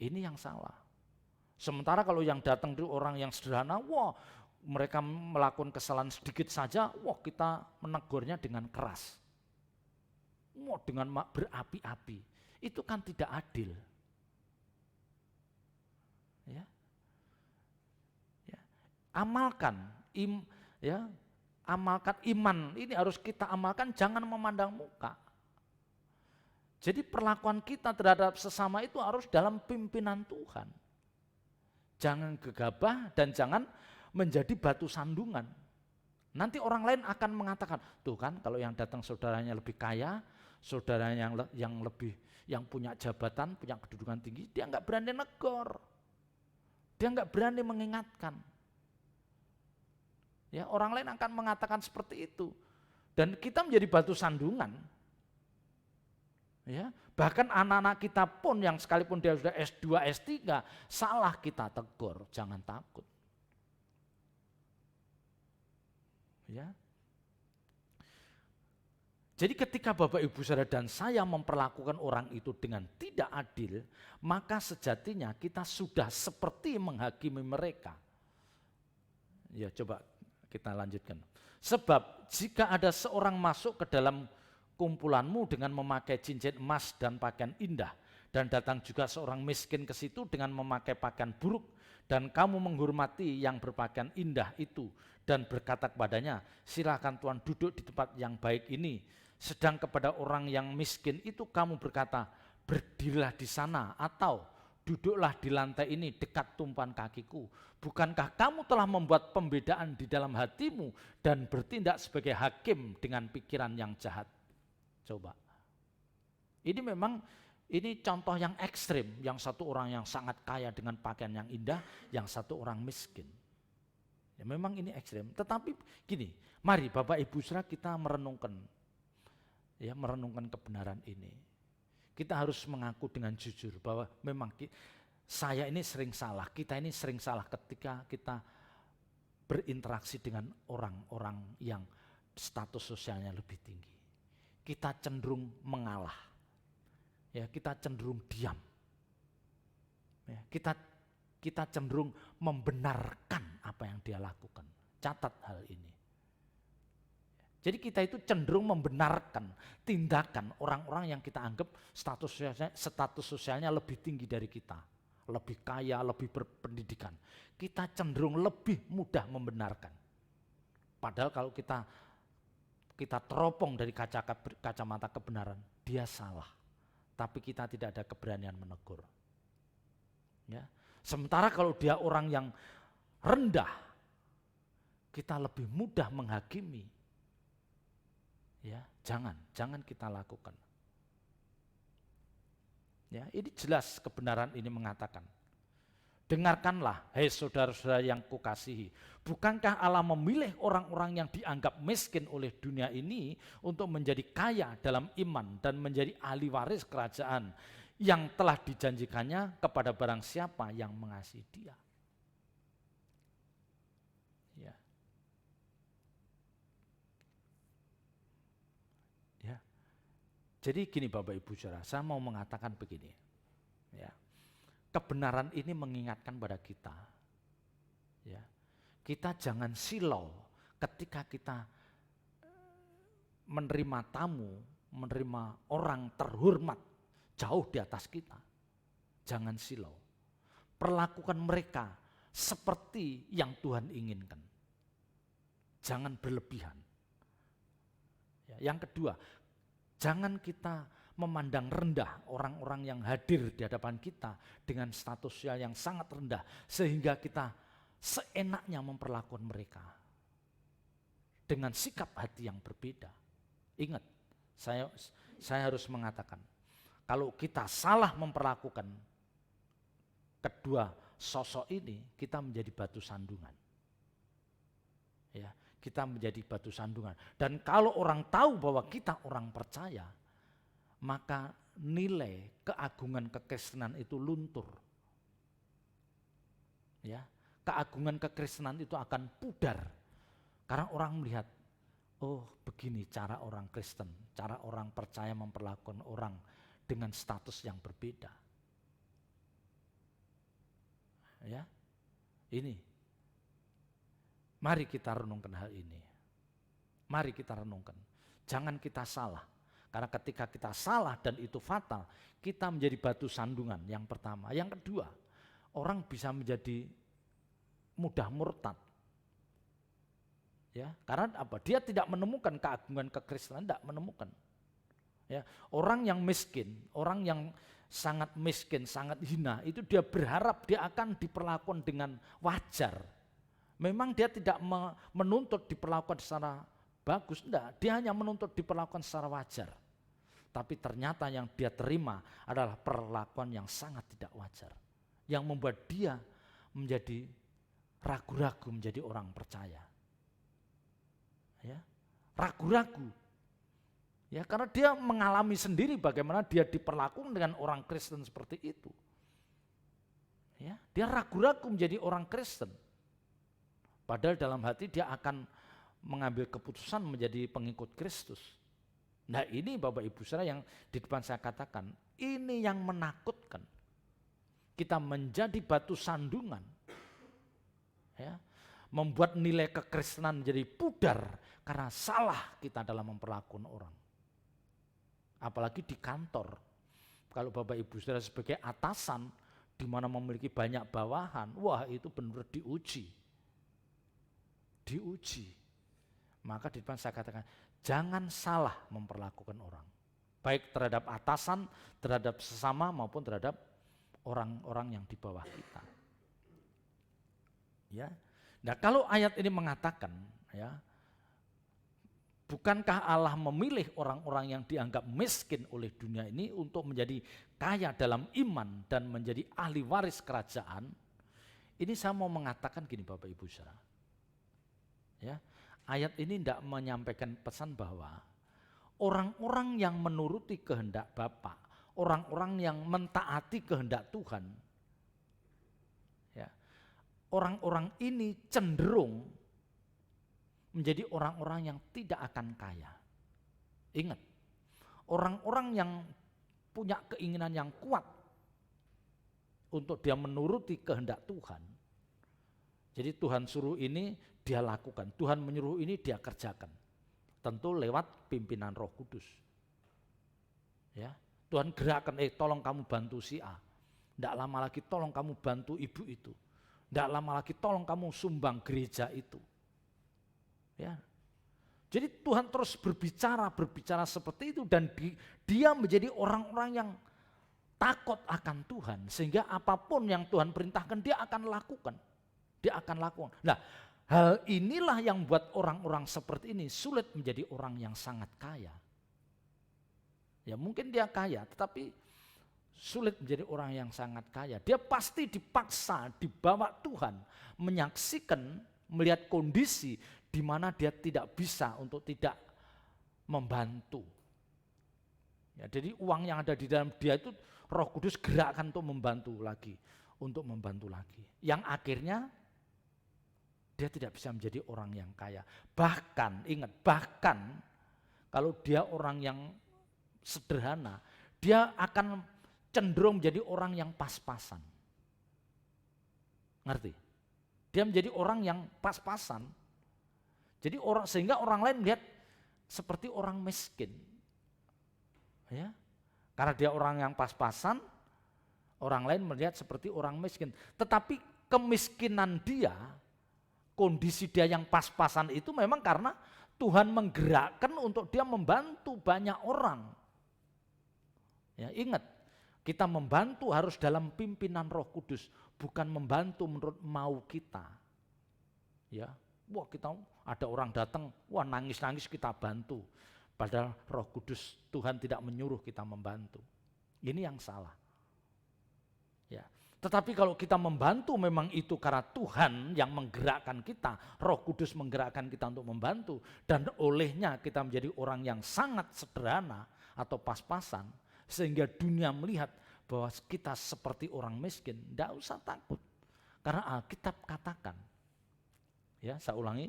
Ini yang salah. Sementara kalau yang datang itu orang yang sederhana, wah mereka melakukan kesalahan sedikit saja, wah kita menegurnya dengan keras. Wah dengan berapi-api. Itu kan tidak adil. Ya. Ya. Amalkan, amalkan iman. Ini harus kita amalkan, jangan memandang muka. Jadi perlakuan kita terhadap sesama itu harus dalam pimpinan Tuhan. Jangan gegabah dan jangan menjadi batu sandungan. Nanti orang lain akan mengatakan, tuh kan kalau yang datang saudaranya lebih kaya, saudaranya yang punya jabatan, punya kedudukan tinggi, dia nggak berani negor. Dia nggak berani mengingatkan. Ya, orang lain akan mengatakan seperti itu. Dan kita menjadi batu sandungan. Ya, bahkan anak-anak kita pun yang sekalipun dia sudah S2, S3, salah kita tegur, jangan takut. Ya. Jadi ketika Bapak Ibu Saudara dan saya memperlakukan orang itu dengan tidak adil, maka sejatinya kita sudah seperti menghakimi mereka. Ya, coba kita lanjutkan. Sebab jika ada seorang masuk ke dalam kumpulanmu dengan memakai cincin emas dan pakaian indah, dan datang juga seorang miskin ke situ dengan memakai pakaian buruk, dan kamu menghormati yang berpakaian indah itu dan berkata kepadanya, silakan Tuhan duduk di tempat yang baik ini. Sedang kepada orang yang miskin itu kamu berkata, berdirilah di sana atau duduklah di lantai ini dekat tumpuan kakiku. Bukankah kamu telah membuat pembedaan di dalam hatimu dan bertindak sebagai hakim dengan pikiran yang jahat? Coba. Ini memang ini contoh yang ekstrim, yang satu orang yang sangat kaya dengan pakaian yang indah, yang satu orang miskin. Ya, memang ini ekstrim, tetapi gini, mari Bapak Ibu Saudara kita merenungkan kebenaran ini. Kita harus mengaku dengan jujur bahwa memang saya ini sering salah, kita ini sering salah ketika kita berinteraksi dengan orang-orang yang status sosialnya lebih tinggi. Kita cenderung mengalah, ya, kita cenderung diam, ya, kita cenderung membenarkan apa yang dia lakukan. Catat hal ini. Jadi kita itu cenderung membenarkan tindakan orang-orang yang kita anggap status sosialnya lebih tinggi dari kita, lebih kaya, lebih berpendidikan. Kita cenderung lebih mudah membenarkan. Padahal kalau kita teropong dari kacamata kebenaran, dia salah. Tapi kita tidak ada keberanian menegur. Ya. Sementara kalau dia orang yang rendah, kita lebih mudah menghakimi. Ya, jangan kita lakukan. Ya, ini jelas kebenaran ini mengatakan, dengarkanlah, hai saudara-saudara yang kukasihi, bukankah Allah memilih orang-orang yang dianggap miskin oleh dunia ini untuk menjadi kaya dalam iman dan menjadi ahli waris kerajaan yang telah dijanjikannya kepada barang siapa yang mengasihi Dia. Ya. Ya. Jadi gini Bapak Ibu Saudara, saya mau mengatakan begini. Ya. Kebenaran ini mengingatkan pada kita, ya, kita jangan silau ketika kita menerima tamu, menerima orang terhormat jauh di atas kita. Jangan silau, perlakukan mereka seperti yang Tuhan inginkan. Jangan berlebihan. Ya, yang kedua, jangan kita memandang rendah orang-orang yang hadir di hadapan kita dengan status sosial yang sangat rendah sehingga kita seenaknya memperlakukan mereka dengan sikap hati yang berbeda. Ingat, saya harus mengatakan, kalau kita salah memperlakukan kedua sosok ini, kita menjadi batu sandungan. Ya, kita menjadi batu sandungan. Dan kalau orang tahu bahwa kita orang percaya, maka nilai keagungan kekristenan itu luntur. Ya, keagungan kekristenan itu akan pudar. Karena orang melihat, oh begini cara orang Kristen, cara orang percaya memperlakukan orang dengan status yang berbeda. Ya, ini. Mari kita renungkan hal ini. Mari kita renungkan. Jangan kita salah. Karena ketika kita salah dan itu fatal, kita menjadi batu sandungan yang pertama. Yang kedua, orang bisa menjadi mudah murtad. Ya, karena apa? Dia tidak menemukan keagungan kekristenan, tidak menemukan. Ya, orang yang miskin, orang yang sangat miskin, sangat hina, itu dia berharap dia akan diperlakukan dengan wajar. Memang dia tidak menuntut diperlakukan secara bagus, enggak. Dia hanya menuntut diperlakukan secara wajar. Tapi ternyata yang dia terima adalah perlakuan yang sangat tidak wajar. Yang membuat dia menjadi ragu-ragu menjadi orang percaya. Ya, ragu-ragu. Ya, karena dia mengalami sendiri bagaimana dia diperlakukan dengan orang Kristen seperti itu. Ya, dia ragu-ragu menjadi orang Kristen. Padahal dalam hati dia akan mengambil keputusan menjadi pengikut Kristus. Nah ini Bapak Ibu Saudara yang di depan saya katakan, ini yang menakutkan. Kita menjadi batu sandungan. Ya, membuat nilai kekristenan menjadi pudar karena salah kita dalam memperlakukan orang. Apalagi di kantor. Kalau Bapak Ibu Saudara sebagai atasan di mana memiliki banyak bawahan, wah itu benar-benar diuji. Diuji. Maka di depan saya katakan, jangan salah memperlakukan orang. Baik terhadap atasan, terhadap sesama maupun terhadap orang-orang yang di bawah kita. Ya. Nah, kalau ayat ini mengatakan, ya, bukankah Allah memilih orang-orang yang dianggap miskin oleh dunia ini untuk menjadi kaya dalam iman dan menjadi ahli waris kerajaan? Ini saya mau mengatakan gini Bapak Ibu Saudara. Ya, ayat ini tidak menyampaikan pesan bahwa orang-orang yang menuruti kehendak Bapa, orang-orang yang mentaati kehendak Tuhan, ya, orang-orang ini cenderung menjadi orang-orang yang tidak akan kaya. Ingat, orang-orang yang punya keinginan yang kuat untuk dia menuruti kehendak Tuhan. Jadi Tuhan suruh ini dia lakukan, Tuhan menyuruh ini dia kerjakan. Tentu lewat pimpinan Roh Kudus. Ya, Tuhan gerakan, tolong kamu bantu si A. Tidak lama lagi tolong kamu bantu ibu itu. Tidak lama lagi tolong kamu sumbang gereja itu. Ya. Jadi Tuhan terus berbicara seperti itu dan dia menjadi orang-orang yang takut akan Tuhan sehingga apapun yang Tuhan perintahkan dia akan lakukan. Dia akan lakukan. Nah, hal inilah yang buat orang-orang seperti ini sulit menjadi orang yang sangat kaya. Ya mungkin dia kaya tetapi sulit menjadi orang yang sangat kaya. Dia pasti dipaksa dibawa Tuhan menyaksikan, melihat kondisi di mana dia tidak bisa untuk tidak membantu. Ya, jadi uang yang ada di dalam dia itu Roh Kudus gerakkan untuk membantu lagi. Yang akhirnya dia tidak bisa menjadi orang yang kaya. Bahkan, ingat, kalau dia orang yang sederhana, dia akan cenderung menjadi orang yang pas-pasan. Ngerti? Dia menjadi orang yang pas-pasan. Jadi sehingga orang lain melihat seperti orang miskin. Ya. Karena dia orang yang pas-pasan, orang lain melihat seperti orang miskin. Tetapi kemiskinan dia, kondisi dia yang pas-pasan itu memang karena Tuhan menggerakkan untuk dia membantu banyak orang. Ya, ingat, kita membantu harus dalam pimpinan Roh Kudus, bukan membantu menurut mau kita. Ya, wah kita ada orang datang, wah nangis-nangis kita bantu. Padahal Roh Kudus Tuhan tidak menyuruh kita membantu. Ini yang salah. Ya, Tetapi kalau kita membantu memang itu karena Tuhan yang menggerakkan kita, Roh Kudus menggerakkan kita untuk membantu, dan olehnya kita menjadi orang yang sangat sederhana atau pas-pasan, sehingga dunia melihat bahwa kita seperti orang miskin, tidak usah takut. Karena Alkitab katakan, ya saya ulangi,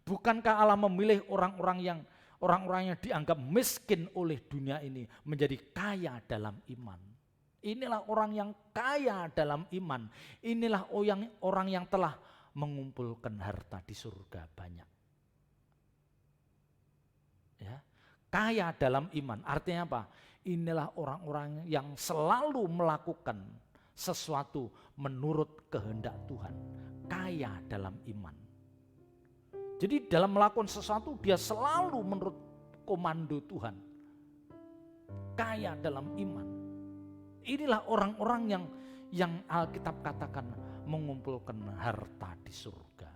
bukankah Allah memilih orang-orang yang dianggap miskin oleh dunia ini menjadi kaya dalam iman. Inilah orang yang kaya dalam iman. Inilah orang yang telah mengumpulkan harta di surga banyak. Ya, kaya dalam iman. Artinya apa? Inilah orang-orang yang selalu melakukan sesuatu menurut kehendak Tuhan. Kaya dalam iman. Jadi dalam melakukan sesuatu dia selalu menurut komando Tuhan. Kaya dalam iman. Inilah orang-orang yang Alkitab katakan mengumpulkan harta di surga.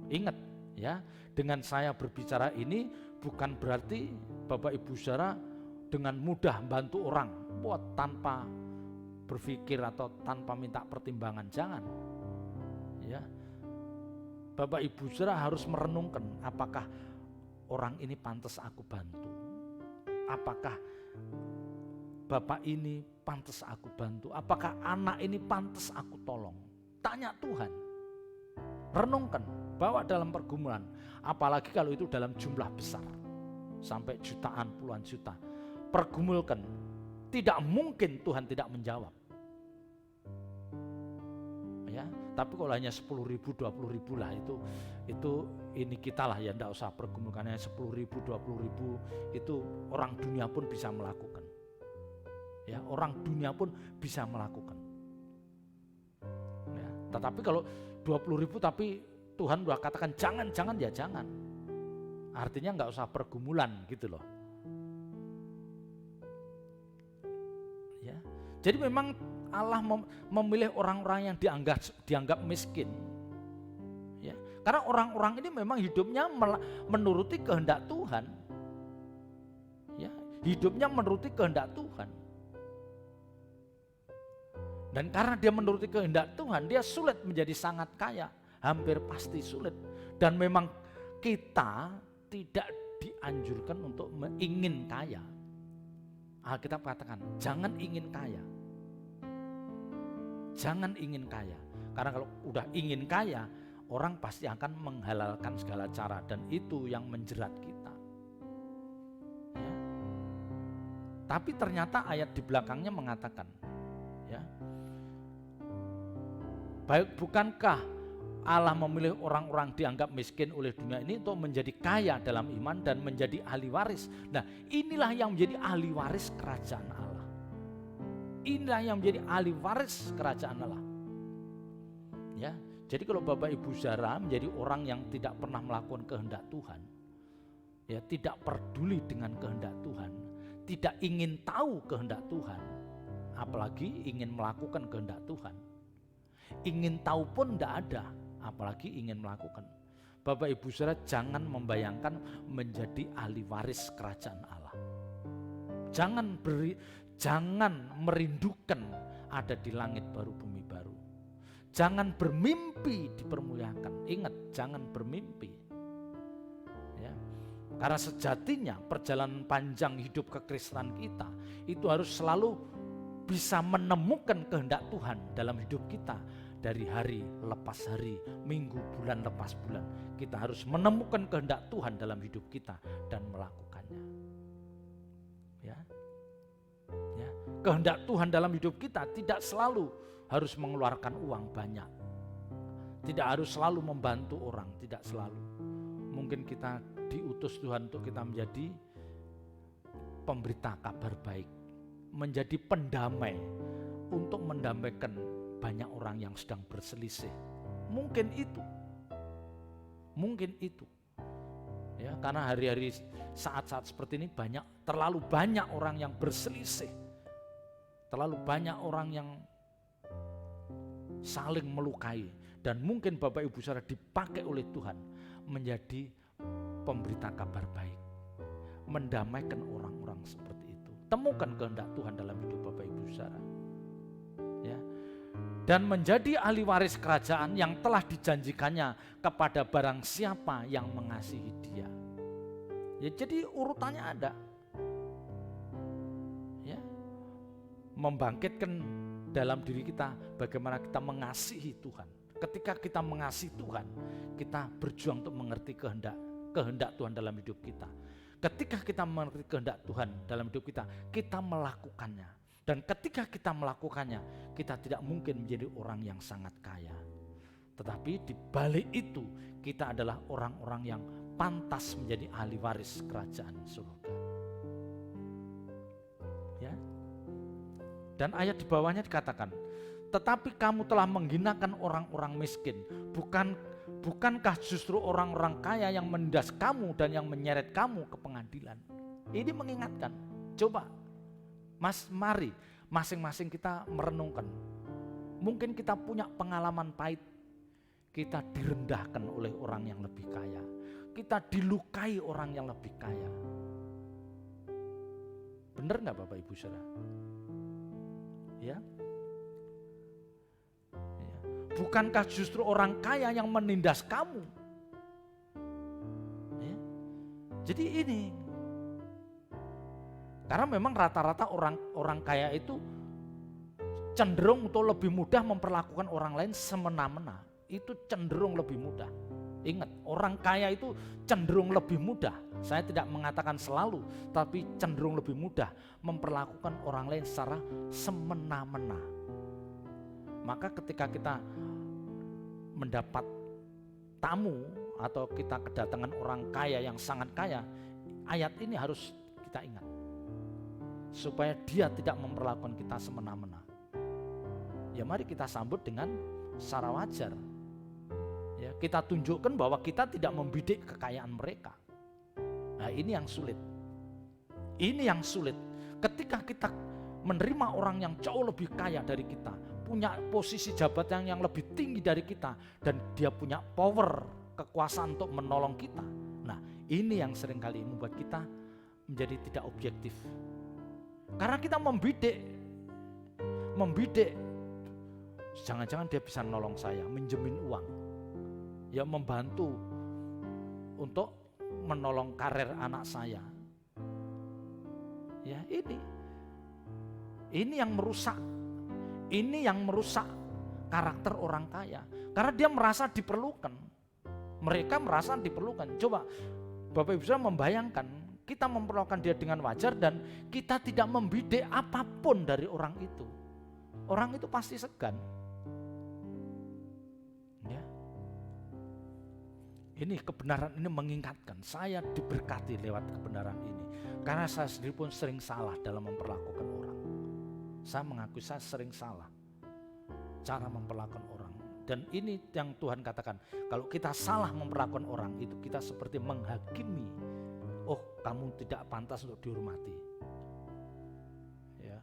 Ingat ya, dengan saya berbicara ini bukan berarti Bapak Ibu Saudara dengan mudah bantu orang tanpa berpikir atau tanpa minta pertimbangan, jangan. Ya. Bapak Ibu Saudara harus merenungkan apakah orang ini pantas aku bantu. Apakah Bapak ini pantas aku bantu? Apakah anak ini pantas aku tolong? Tanya Tuhan. Renungkan, bawa dalam pergumulan. Apalagi kalau itu dalam jumlah besar. Sampai jutaan, puluhan juta. Pergumulkan. Tidak mungkin Tuhan tidak menjawab. Ya, tapi kalau hanya 10.000, 20.000 lah itu ini kita lah ya, tidak usah pergumulkannya 10.000, 20.000 itu orang dunia pun bisa melakukan. Ya, orang dunia pun bisa melakukan. Ya, tetapi kalau 20.000 tapi Tuhan sudah katakan jangan ya jangan. Artinya nggak usah pergumulan gitu loh. Ya, jadi memang Allah memilih orang-orang yang dianggap miskin. Ya, karena orang-orang ini memang hidupnya menuruti kehendak Tuhan. Ya, hidupnya menuruti kehendak Tuhan. Dan karena dia menuruti kehendak Tuhan, dia sulit menjadi sangat kaya. Hampir pasti sulit. Dan memang kita tidak dianjurkan untuk ingin kaya. Alkitab katakan, jangan ingin kaya. Jangan ingin kaya. Karena kalau udah ingin kaya, orang pasti akan menghalalkan segala cara. Dan itu yang menjerat kita. Ya. Tapi ternyata ayat di belakangnya mengatakan, ya, baik, bukankah Allah memilih orang-orang dianggap miskin oleh dunia ini untuk menjadi kaya dalam iman dan menjadi ahli waris. Nah, inilah yang menjadi ahli waris kerajaan Allah. Inilah yang menjadi ahli waris kerajaan Allah. Ya, jadi kalau Bapak Ibu Saudara menjadi orang yang tidak pernah melakukan kehendak Tuhan, ya, tidak peduli dengan kehendak Tuhan, tidak ingin tahu kehendak Tuhan, apalagi ingin melakukan kehendak Tuhan. Ingin tahu pun tidak ada, apalagi ingin melakukan. Bapak Ibu Saudara jangan membayangkan menjadi ahli waris kerajaan Allah. Jangan merindukan ada di langit baru bumi baru. Jangan bermimpi dipermuliakan. Ingat, jangan bermimpi. Ya. Karena sejatinya perjalanan panjang hidup kekristenan kita itu harus selalu bisa menemukan kehendak Tuhan dalam hidup kita. Dari hari lepas hari, minggu, bulan lepas bulan. Kita harus menemukan kehendak Tuhan dalam hidup kita dan melakukannya. Ya. Ya. Kehendak Tuhan dalam hidup kita tidak selalu harus mengeluarkan uang banyak. Tidak harus selalu membantu orang, tidak selalu. Mungkin kita diutus Tuhan untuk kita menjadi pemberita kabar baik. Menjadi pendamai untuk mendamaikan banyak orang yang sedang berselisih. Mungkin itu. Ya, karena hari-hari saat-saat seperti ini terlalu banyak orang yang berselisih. Terlalu banyak orang yang saling melukai. Dan mungkin Bapak Ibu Saudara dipakai oleh Tuhan menjadi pemberita kabar baik. Mendamaikan orang-orang seperti itu. Temukan kehendak Tuhan dalam hidup Bapak Ibu Saudara. Ya. dan menjadi ahli waris kerajaan yang telah dijanjikannya kepada barang siapa yang mengasihi dia. Ya, jadi urutannya ada. Ya. Membangkitkan dalam diri kita bagaimana kita mengasihi Tuhan. Ketika kita mengasihi Tuhan, kita berjuang untuk mengerti kehendak Tuhan dalam hidup kita. Ketika kita mengerti kehendak Tuhan dalam hidup kita, kita melakukannya. Dan ketika kita melakukannya, kita tidak mungkin menjadi orang yang sangat kaya. Tetapi di balik itu, kita adalah orang-orang yang pantas menjadi ahli waris kerajaan surga. Ya. Dan ayat di bawahnya dikatakan, tetapi kamu telah menghinakan orang-orang miskin. Bukankah justru orang-orang kaya yang menindas kamu dan yang menyeret kamu ke pengadilan? Ini mengingatkan, coba mari masing-masing kita merenungkan. Mungkin kita punya pengalaman pahit, kita direndahkan oleh orang yang lebih kaya, kita dilukai orang yang lebih kaya. Benar gak Bapak Ibu Saudara? Ya. Bukankah justru orang kaya yang menindas kamu? Ya. Jadi ini, karena memang rata-rata orang kaya itu cenderung untuk lebih mudah memperlakukan orang lain semena-mena. Itu cenderung lebih mudah. Ingat, orang kaya itu cenderung lebih mudah. Saya tidak mengatakan selalu, tapi cenderung lebih mudah memperlakukan orang lain secara semena-mena. Maka ketika kita mendapat tamu atau kita kedatangan orang kaya yang sangat kaya, ayat ini harus kita ingat. Supaya dia tidak memperlakukan kita semena-mena. Ya mari kita sambut dengan secara wajar. Ya, kita tunjukkan bahwa kita tidak membidik kekayaan mereka. Nah, ini yang sulit. Ini yang sulit. Ketika kita menerima orang yang jauh lebih kaya dari kita, punya posisi jabatan yang lebih tinggi dari kita, dan dia punya power, kekuasaan untuk menolong kita. Nah, ini yang seringkali membuat kita menjadi tidak objektif. Karena kita membidik, jangan-jangan dia bisa nolong saya, minjemin uang, ya membantu untuk menolong karir anak saya. Ya ini yang merusak karakter orang kaya. Karena dia merasa diperlukan, mereka merasa diperlukan. Coba Bapak Ibu Saudara membayangkan, kita memperlakukan dia dengan wajar dan kita tidak membidik apapun dari orang itu. Orang itu pasti segan. Ya. Ini kebenaran ini mengingatkan, saya diberkati lewat kebenaran ini. Karena saya sendiri pun sering salah dalam memperlakukan orang. Saya mengakui saya sering salah cara memperlakukan orang. Dan ini yang Tuhan katakan, kalau kita salah memperlakukan orang, itu kita seperti menghakimi. Oh, kamu tidak pantas untuk dihormati. Ya.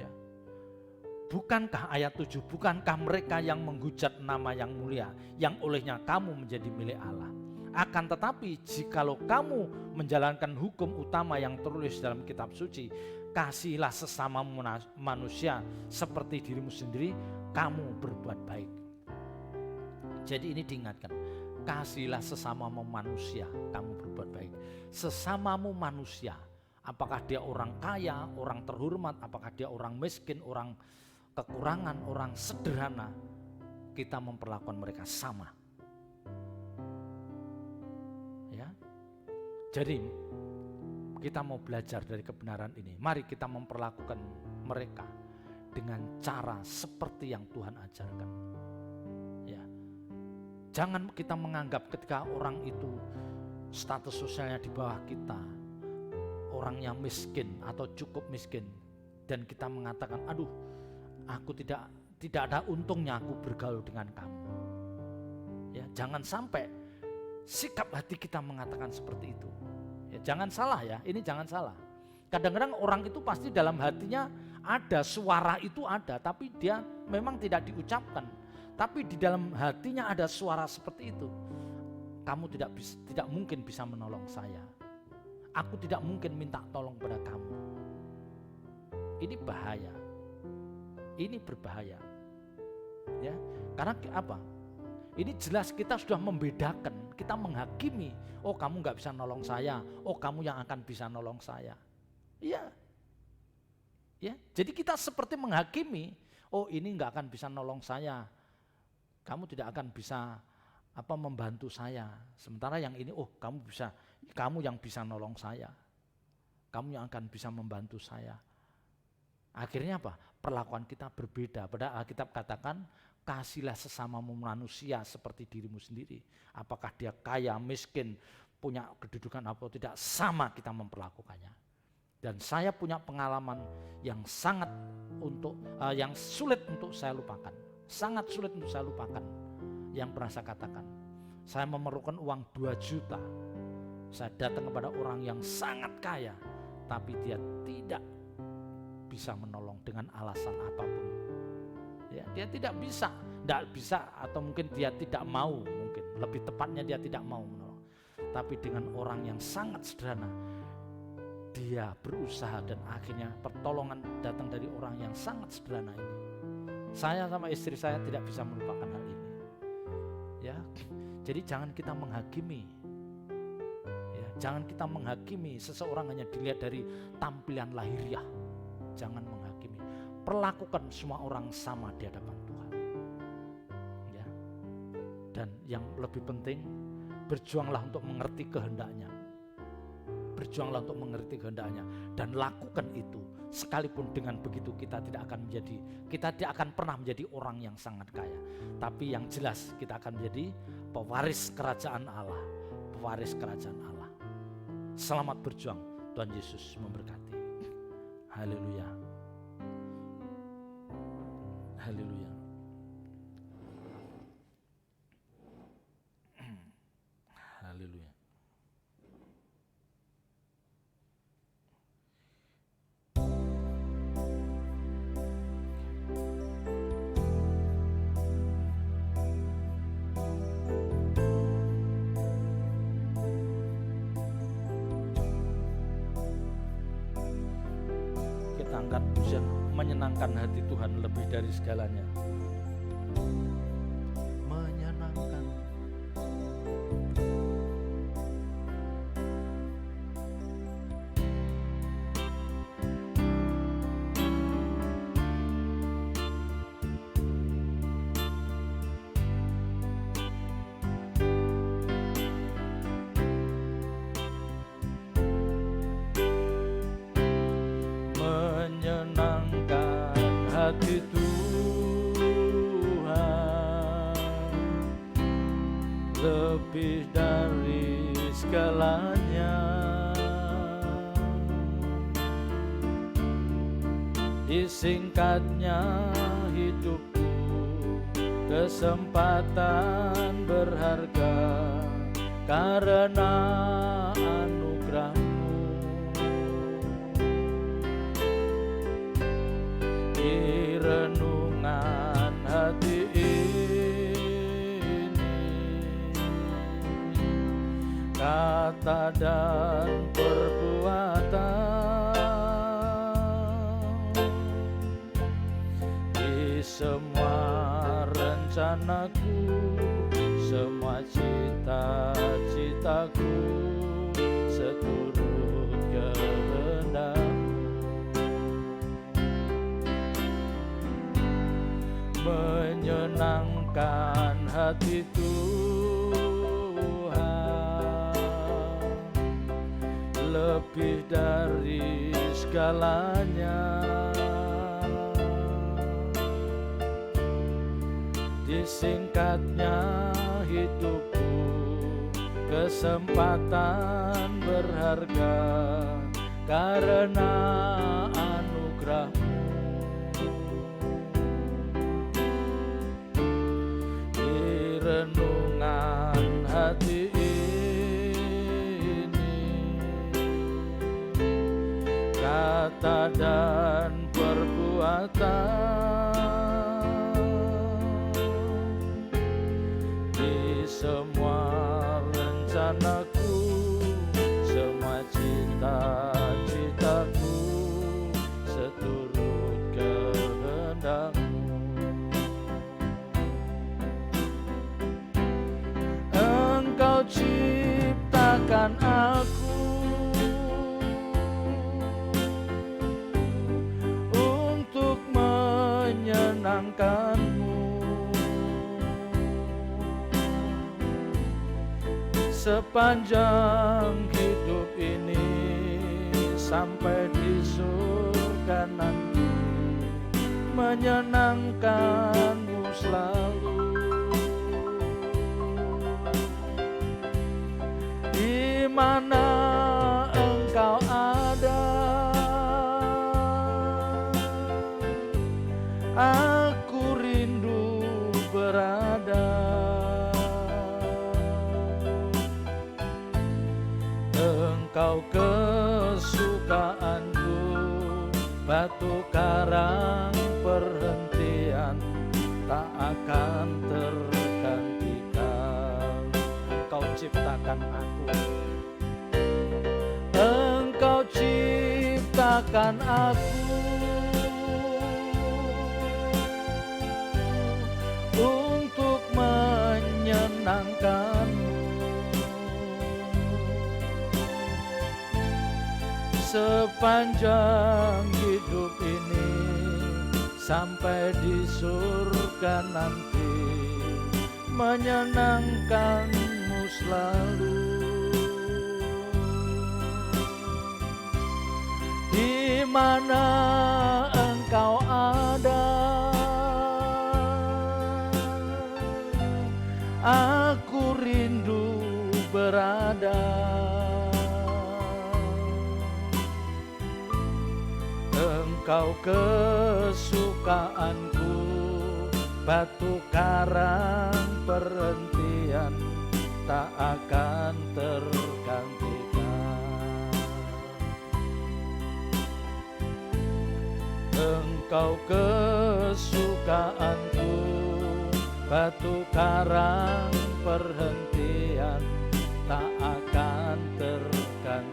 Ya. Bukankah ayat 7, bukankah mereka yang menghujat nama yang mulia, yang olehnya kamu menjadi milik Allah? Akan tetapi jikalau kamu menjalankan hukum utama yang tertulis dalam kitab suci, kasihilah sesama manusia seperti dirimu sendiri, kamu berbuat baik. Jadi ini diingatkan, kasihilah sesama manusia, kamu berbuat baik. Sesamamu manusia, apakah dia orang kaya, orang terhormat, apakah dia orang miskin, orang kekurangan, orang sederhana, kita memperlakukan mereka sama. Ya, jadi kita mau belajar dari kebenaran ini. Mari kita memperlakukan mereka dengan cara seperti yang Tuhan ajarkan. Ya. Jangan kita menganggap ketika orang itu status sosialnya di bawah kita, orangnya miskin atau cukup miskin, dan kita mengatakan, aduh, aku tidak ada untungnya aku bergaul dengan kamu. Ya, jangan sampai sikap hati kita mengatakan seperti itu. Ya, jangan salah ya, ini jangan salah. Kadang-kadang orang itu pasti dalam hatinya ada, suara itu ada, tapi dia memang tidak diucapkan. Tapi di dalam hatinya ada suara seperti itu. kamu tidak mungkin bisa menolong saya. Aku tidak mungkin minta tolong pada kamu. Ini bahaya. Ini berbahaya. Ya, karena apa? Ini jelas kita sudah membedakan, kita menghakimi. Oh, kamu nggak bisa nolong saya. Oh, kamu yang akan bisa nolong saya. Iya. Ya, jadi kita seperti menghakimi. Oh, ini nggak akan bisa nolong saya. Kamu tidak akan bisa membantu saya. Sementara yang ini, oh, kamu yang bisa nolong saya. Kamu yang akan bisa membantu saya. Akhirnya apa? Perlakuan kita berbeda. Padahal Alkitab katakan, kasihlah sesamamu manusia seperti dirimu sendiri. Apakah dia kaya, miskin, punya kedudukan apa tidak, sama kita memperlakukannya. Dan saya punya pengalaman yang yang sulit untuk saya lupakan. Sangat sulit untuk saya lupakan. Yang pernah saya katakan, saya memerlukan uang 2 juta. Saya datang kepada orang yang sangat kaya, tapi dia tidak bisa menolong dengan alasan apapun. Ya, dia tidak bisa, atau mungkin dia tidak mau, mungkin lebih tepatnya dia tidak mau menolong. Tapi dengan orang yang sangat sederhana, dia berusaha dan akhirnya pertolongan datang dari orang yang sangat sederhana ini. Saya sama istri saya tidak bisa melupakan hal ini. Ya, jadi jangan kita menghakimi. Ya, jangan kita menghakimi seseorang hanya dilihat dari tampilan lahiriah. Jangan menghakimi. Perlakukan semua orang sama di hadapan Tuhan. Ya. Dan yang lebih penting, berjuanglah untuk mengerti kehendaknya. Berjuanglah untuk mengerti kehendaknya dan lakukan itu. Sekalipun dengan begitu kita tidak akan pernah menjadi orang yang sangat kaya. Tapi yang jelas kita akan menjadi pewaris kerajaan Allah. Pewaris kerajaan Allah. Selamat berjuang. Tuhan Yesus memberkati. Haleluya. Haleluya. Haleluya. Kita angkat pujian, menyenangkan hati Tuhan lebih dari segalanya. Menyenangkan. Menyenangkan hati Tuhan lebih dari segalanya. Disingkatnya hidupku, kesempatan berharga karena anugerah-Mu. Di renungan hati ini, kata dan perbuatan, di semua rencanaku, semua cita-citaku, seturut kehendak-Mu. Menyenangkan hati Tuhan lebih dari segalanya. Disingkatnya hidupku, kesempatan berharga karena anugerah-Mu. Renungan hati ini, kata dan perbuatan, di semua ciptakan aku untuk menyenangkan-Mu. Sepanjang hidup ini sampai di surga nanti, menyenangkan-Mu selalu. Di mana Engkau ada, aku rindu berada. Engkau kesukaanku, batu karang perhentian tak akan tergantikan. Engkau ciptakan aku, Engkau ciptakan aku untuk menyenangkan-Mu. Sepanjang hidup ini sampai di surga nanti, menyenangkan-Mu selalu. Di mana Engkau ada, aku rindu berada. Engkau kesukaanku, batu karang perhentian tak akan tergantikan. Engkau kesukaanku, batu karang perhentian tak akan tergantikan.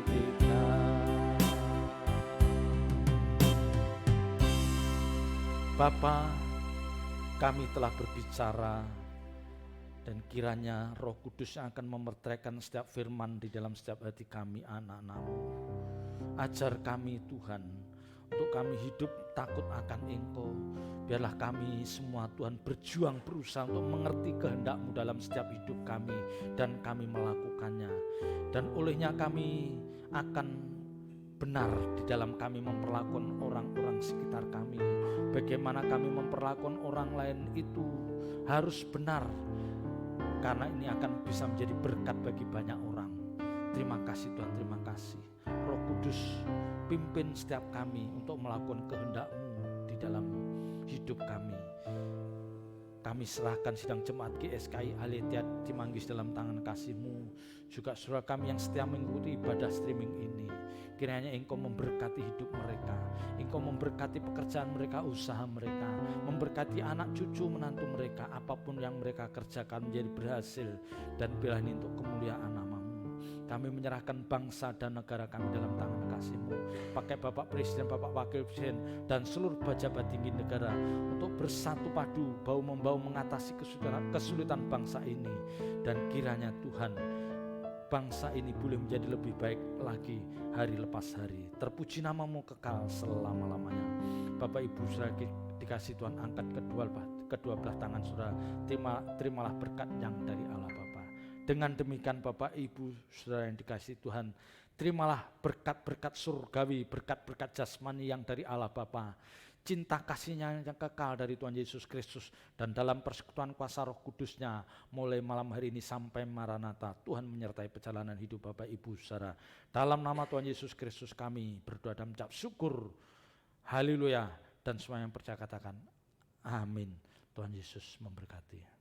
Bapa, kami telah berbicara, dan kiranya Roh Kudus yang akan memertekan setiap firman di dalam setiap hati kami anak-anak-Mu. Ajar kami Tuhan, untuk kami hidup takut akan Engkau. Biarlah kami semua Tuhan berjuang berusaha untuk mengerti kehendak-Mu dalam setiap hidup kami, dan kami melakukannya. Dan olehnya kami akan benar di dalam kami memperlakukan orang-orang sekitar kami. Bagaimana kami memperlakukan orang lain itu harus benar, karena ini akan bisa menjadi berkat bagi banyak orang. Terima kasih Tuhan, terima kasih. Roh Kudus, pimpin setiap kami untuk melakukan kehendak-Mu di dalam hidup kami. Kami serahkan sidang jemaat GSKI Aletheia di Manggis dalam tangan kasih-Mu. Juga saudara kami yang setia mengikuti ibadah streaming ini, kiranya Engkau memberkati hidup mereka, Engkau memberkati pekerjaan mereka, usaha mereka, memberkati anak cucu menantu mereka, apapun yang mereka kerjakan menjadi berhasil, dan biarlah ini untuk kemuliaan nama-Mu. Kami menyerahkan bangsa dan negara kami dalam tangan kasih-Mu. Pakai Bapak Presiden, Bapak Wakil Presiden, dan seluruh pejabat tinggi negara untuk bersatu padu, bahu-membahu mengatasi kesulitan bangsa ini. Dan kiranya Tuhan, bangsa ini boleh menjadi lebih baik lagi hari lepas hari. Terpuji nama-Mu kekal selama-lamanya. Bapak Ibu saudara dikasih Tuhan, angkat kedua belah tangan saudara, terimalah berkat yang dari Allah Bapa. Dengan demikian Bapak Ibu saudara yang dikasih Tuhan, terimalah berkat-berkat surgawi, berkat-berkat jasmani yang dari Allah Bapa, cinta kasih-Nya yang kekal dari Tuhan Yesus Kristus, dan dalam persekutuan kuasa Roh Kudus-Nya mulai malam hari ini sampai Maranatha. Tuhan menyertai perjalanan hidup Bapak Ibu saudara. Dalam nama Tuhan Yesus Kristus kami berdoa dan mengucap syukur. Haleluya. Dan semua yang percaya katakan amin. Tuhan Yesus memberkati.